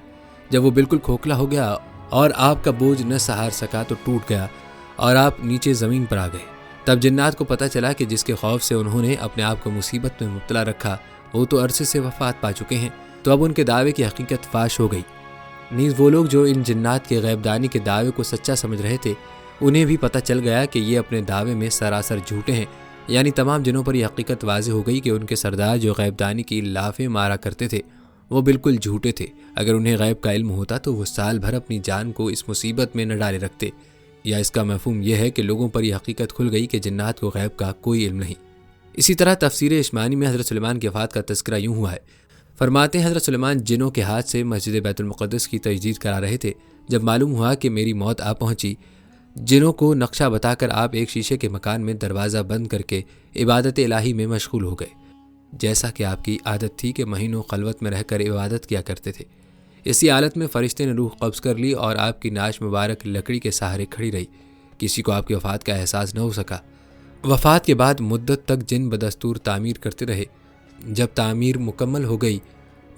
جب وہ بالکل کھوکھلا ہو گیا اور آپ کا بوجھ نہ سہار سکا تو ٹوٹ گیا اور آپ نیچے زمین پر آ گئے۔ تب جنات کو پتہ چلا کہ جس کے خوف سے انہوں نے اپنے آپ کو مصیبت میں مبتلا رکھا وہ تو عرصے سے وفات پا چکے ہیں، تو اب ان کے دعوے کی حقیقت فاش ہو گئی۔ نیز وہ لوگ جو ان جنات کے غیب دانی کے دعوے کو سچا سمجھ رہے تھے انہیں بھی پتہ چل گیا کہ یہ اپنے دعوے میں سراسر جھوٹے ہیں، یعنی تمام جنوں پر یہ حقیقت واضح ہو گئی کہ ان کے سردار جو غیب دانی کی لافیں مارا کرتے تھے وہ بالکل جھوٹے تھے۔ اگر انہیں غیب کا علم ہوتا تو وہ سال بھر اپنی جان کو اس مصیبت میں نہ ڈالے رکھتے، یا اس کا مفہوم یہ ہے کہ لوگوں پر یہ حقیقت کھل گئی کہ جنات کو غیب کا کوئی علم نہیں۔ اسی طرح تفسیر اشمانی میں حضرت سلیمان کی وفات کا تذکرہ یوں ہوا ہے، فرماتے ہیں حضرت سلیمان جنوں کے ہاتھ سے مسجد بیت المقدس کی تجدید کرا رہے تھے۔ جب معلوم ہوا کہ میری موت آ پہنچی، جنوں کو نقشہ بتا کر آپ ایک شیشے کے مکان میں دروازہ بند کر کے عبادت الہی میں مشغول ہو گئے، جیسا کہ آپ کی عادت تھی کہ مہینوں خلوت میں رہ کر عبادت کیا کرتے تھے۔ اسی حالت میں فرشتے نے روح قبض کر لی اور آپ کی نعش مبارک لکڑی کے سہارے کھڑی رہی۔ کسی کو آپ کی وفات کا احساس نہ ہو سکا۔ وفات کے بعد مدت تک جن بدستور تعمیر کرتے رہے۔ جب تعمیر مکمل ہو گئی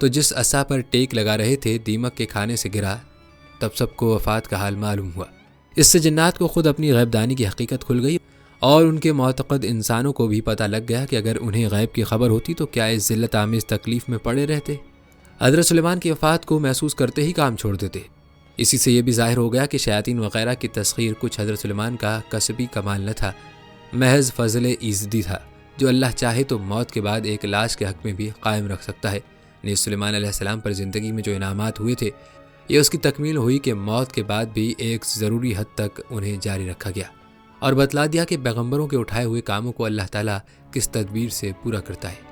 تو جس عصا پر ٹیک لگا رہے تھے دیمک کے کھانے سے گرا، تب سب کو وفات کا حال معلوم ہوا۔ اس سے جنات کو خود اپنی غیب دانی کی حقیقت کھل گئی اور ان کے معتقد انسانوں کو بھی پتہ لگ گیا کہ اگر انہیں غیب کی خبر ہوتی تو کیا اس ذلت آمیز تکلیف میں پڑے رہتے۔ حضرت سلیمان کی وفات کو محسوس کرتے ہی کام چھوڑ دیتے۔ اسی سے یہ بھی ظاہر ہو گیا کہ شیاطین وغیرہ کی تسخیر کچھ حضرت سلیمان کا کسبی کمال نہ تھا، محض فضل ایزدی تھا، جو اللہ چاہے تو موت کے بعد ایک لاش کے حق میں بھی قائم رکھ سکتا ہے۔ نیز سلیمان علیہ السلام پر زندگی میں جو انعامات ہوئے تھے یہ اس کی تکمیل ہوئی کہ موت کے بعد بھی ایک ضروری حد تک انہیں جاری رکھا گیا اور بتلا دیا کہ پیغمبروں کے اٹھائے ہوئے کاموں کو اللہ تعالیٰ کس تدبیر سے پورا کرتا ہے۔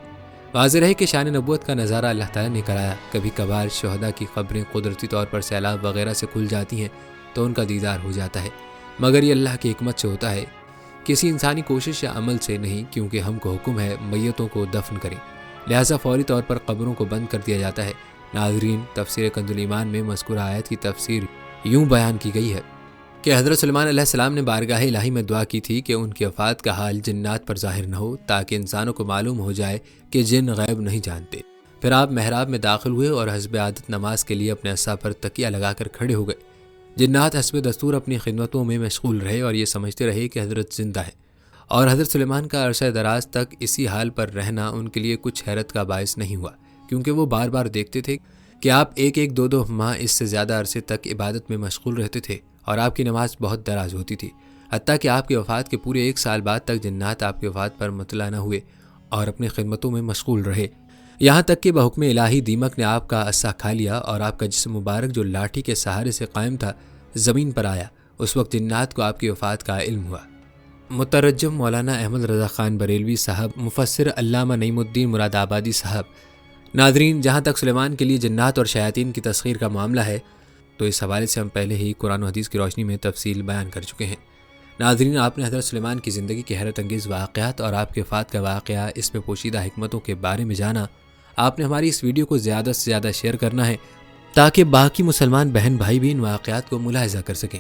واضح رہے کہ شان نبوت کا نظارہ اللہ تعالیٰ نے کرایا۔ کبھی کبھار شہداء کی قبریں قدرتی طور پر سیلاب وغیرہ سے کھل جاتی ہیں تو ان کا دیدار ہو جاتا ہے، مگر یہ اللہ کی حکمت سے ہوتا ہے، کسی انسانی کوشش یا عمل سے نہیں، کیونکہ ہم کو حکم ہے میتوں کو دفن کریں، لہٰذا فوری طور پر قبروں کو بند کر دیا جاتا ہے ناظرین، تفسیر کنز الایمان میں مذکورہ آیت کی تفسیر یوں بیان کی گئی ہے کہ حضرت سلیمان علیہ السلام نے بارگاہ الہی میں دعا کی تھی کہ ان کی وفات کا حال جنات پر ظاہر نہ ہو، تاکہ انسانوں کو معلوم ہو جائے کہ جن غیب نہیں جانتے۔ پھر آپ محراب میں داخل ہوئے اور حسب عادت نماز کے لیے اپنے عصا پر تکیہ لگا کر کھڑے ہو گئے۔ جنات حسب دستور اپنی خدمتوں میں مشغول رہے اور یہ سمجھتے رہے کہ حضرت زندہ ہے، اور حضرت سلیمان کا عرصہ دراز تک اسی حال پر رہنا ان کے لیے کچھ حیرت کا باعث نہیں ہوا، کیونکہ وہ بار بار دیکھتے تھے کہ آپ ایک دو ماہ اس سے زیادہ عرصے تک عبادت میں مشغول رہتے تھے اور آپ کی نماز بہت دراز ہوتی تھی، حتیٰ کہ آپ کی وفات کے پورے 1 سال بعد تک جنات آپ کی وفات پر مطلع نہ ہوئے اور اپنی خدمتوں میں مشغول رہے، یہاں تک کہ بحکم الہی دیمک نے آپ کا عصا کھا لیا اور آپ کا جسم مبارک جو لاٹھی کے سہارے سے قائم تھا زمین پر آیا۔ اس وقت جنات کو آپ کی وفات کا علم ہوا۔ مترجم مولانا احمد رضا خان بریلوی صاحب، مفسر علامہ نعیم الدین مراد آبادی صاحب۔ ناظرین، جہاں تک سلیمان کے لیے جنات اور شیاطین کی تسخیر کا معاملہ ہے تو اس حوالے سے ہم پہلے ہی قرآن و حدیث کی روشنی میں تفصیل بیان کر چکے ہیں۔ ناظرین، آپ نے حضرت سلیمان کی زندگی کے حیرت انگیز واقعات اور آپ کے وفات کا واقعہ، اس میں پوشیدہ حکمتوں کے بارے میں جانا۔ آپ نے ہماری اس ویڈیو کو زیادہ سے زیادہ شیئر کرنا ہے تاکہ باقی مسلمان بہن بھائی بھی ان واقعات کو ملاحظہ کر سکیں۔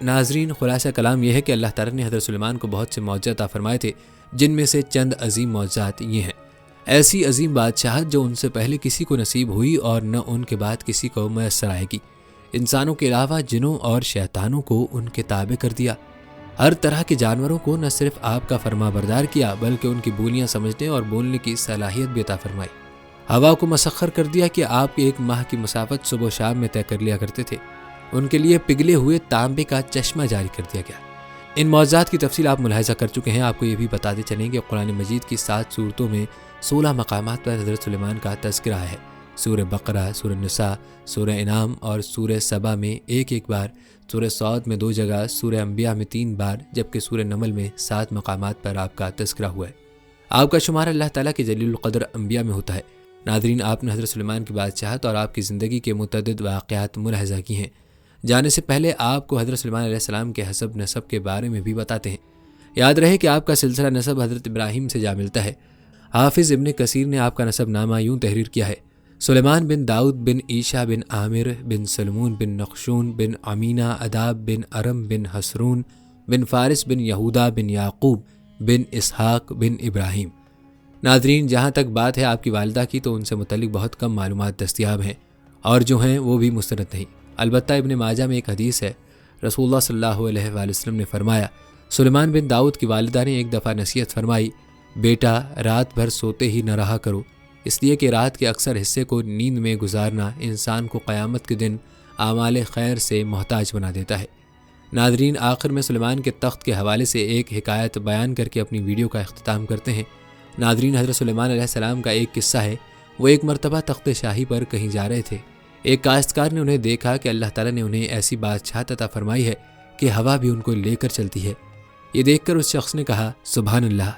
ناظرین، خلاصہ کلام یہ ہے کہ اللہ تعالیٰ نے حضرت سلیمان کو بہت سے معجزات عطا فرمائے تھے، جن میں سے چند عظیم معجزات یہ ہیں۔ ایسی عظیم بادشاہت جو ان سے پہلے کسی کو نصیب ہوئی اور نہ ان کے بعد کسی کو میسر آئے گی۔ انسانوں کے علاوہ جنوں اور شیطانوں کو ان کے تابع کر دیا۔ ہر طرح کے جانوروں کو نہ صرف آپ کا فرما بردار کیا بلکہ ان کی بولیاں سمجھنے اور بولنے کی صلاحیت بھی عطا فرمائی۔ ہوا کو مسخر کر دیا کہ آپ 1 ماہ کی مسافت صبح و شام میں طے کر لیا کرتے تھے۔ ان کے لیے پگھلے ہوئے تانبے کا چشمہ جاری کر دیا گیا۔ ان معجزات کی تفصیل آپ ملاحظہ کر چکے ہیں۔ آپ کو یہ بھی بتاتے چلیں کہ قرآن مجید کی 7 سورتوں میں 16 مقامات پر حضرت سلیمان کا تذکرہ ہے۔ سورہ بقرہ، سورہ نساء، سورہ انعام اور سورہ سبا میں ایک بار، سورہ صاد میں 2 جگہ، سورہ انبیاء میں 3 بار، جبکہ سورہ نمل میں 7 مقامات پر آپ کا تذکرہ ہوا ہے۔ آپ کا شمار اللہ تعالیٰ کے جلیل القدر انبیاء میں ہوتا ہے۔ ناظرین، آپ نے حضرت سلیمان کی بادشاہت اور آپ کی زندگی کے متعدد واقعات ملاحظہ کی ہیں۔ جانے سے پہلے آپ کو حضرت سلیمان علیہ السلام کے حسب نسب کے بارے میں بھی بتاتے ہیں۔ یاد رہے کہ آپ کا سلسلہ نسب حضرت ابراہیم سے جا ملتا ہے۔ حافظ ابن کثیر نے آپ کا نسب نامہ یوں تحریر کیا ہے: سلیمان بن داؤد بن عیشا بن عامر بن سلمون بن نخشون بن امینہ اداب بن ارم بن حسرون بن فارس بن یہودا بن یعقوب بن اسحاق بن ابراہیم۔ ناظرین، جہاں تک بات ہے آپ کی والدہ کی تو ان سے متعلق بہت کم معلومات دستیاب ہیں، اور جو ہیں وہ بھی مستند نہیں۔ البتہ ابن ماجہ میں ایک حدیث ہے، رسول اللہ صلی اللہ علیہ وآلہ وسلم نے فرمایا، سلیمان بن داؤد کی والدہ نے ایک دفعہ نصیحت فرمائی، بیٹا رات بھر سوتے ہی نہ رہا کرو، اس لیے کہ رات کے اکثر حصے کو نیند میں گزارنا انسان کو قیامت کے دن اعمال خیر سے محتاج بنا دیتا ہے۔ ناظرین، آخر میں سلیمان کے تخت کے حوالے سے ایک حکایت بیان کر کے اپنی ویڈیو کا اختتام کرتے ہیں۔ ناظرین، حضرت سلیمان علیہ السلام کا ایک قصہ ہے۔ وہ ایک مرتبہ تخت شاہی پر کہیں جا رہے تھے۔ ایک کاشتکار نے انہیں دیکھا کہ اللہ تعالیٰ نے انہیں ایسی بادشاہت عطا فرمائی ہے کہ ہوا بھی ان کو لے کر چلتی ہے۔ یہ دیکھ کر اس شخص نے کہا، سبحان اللہ۔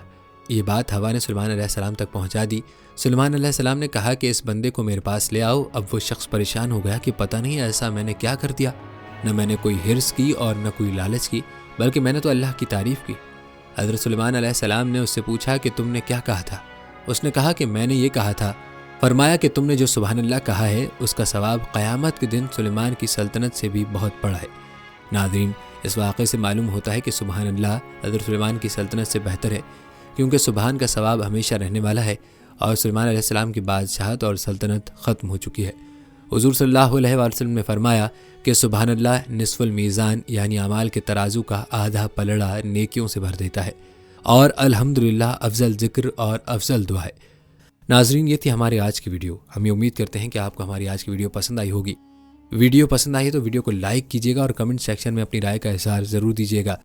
یہ بات ہوا نے سلیمان علیہ السلام تک پہنچا دی۔ سلیمان علیہ السلام نے کہا کہ اس بندے کو میرے پاس لے آؤ۔ اب وہ شخص پریشان ہو گیا کہ پتہ نہیں ایسا میں نے کیا کر دیا، نہ میں نے کوئی حرص کی اور نہ کوئی لالچ کی، بلکہ میں نے تو اللہ کی تعریف کی۔ حضرت سلیمان علیہ السلام نے اس سے پوچھا کہ تم نے کیا کہا تھا؟ اس نے کہا کہ میں نے یہ کہا تھا۔ فرمایا کہ تم نے جو سبحان اللہ کہا ہے اس کا ثواب قیامت کے دن سلیمان کی سلطنت سے بھی بہت بڑا ہے۔ ناظرین، اس واقعے سے معلوم ہوتا ہے کہ سبحان اللہ حضرت سلیمان کی سلطنت سے بہتر ہے، کیونکہ سبحان کا ثواب ہمیشہ رہنے والا ہے اور سلیمان علیہ السلام کی بادشاہت اور سلطنت ختم ہو چکی ہے۔ حضور صلی اللہ علیہ وآلہ وسلم نے فرمایا کہ سبحان اللہ نصف المیزان، یعنی اعمال کے ترازو کا آدھا پلڑا نیکیوں سے بھر دیتا ہے، اور الحمدللہ افضل ذکر اور افضل دعا ہے۔ ناظرین، یہ تھی ہماری آج کی ویڈیو۔ ہم یہ امید کرتے ہیں کہ آپ کو ہماری آج کی ویڈیو پسند آئی ہوگی۔ ویڈیو پسند آئی ہے تو ویڈیو کو لائک کیجیے گا اور کمنٹ سیکشن میں اپنی رائے کا اظہار ضرور دیجیے گا۔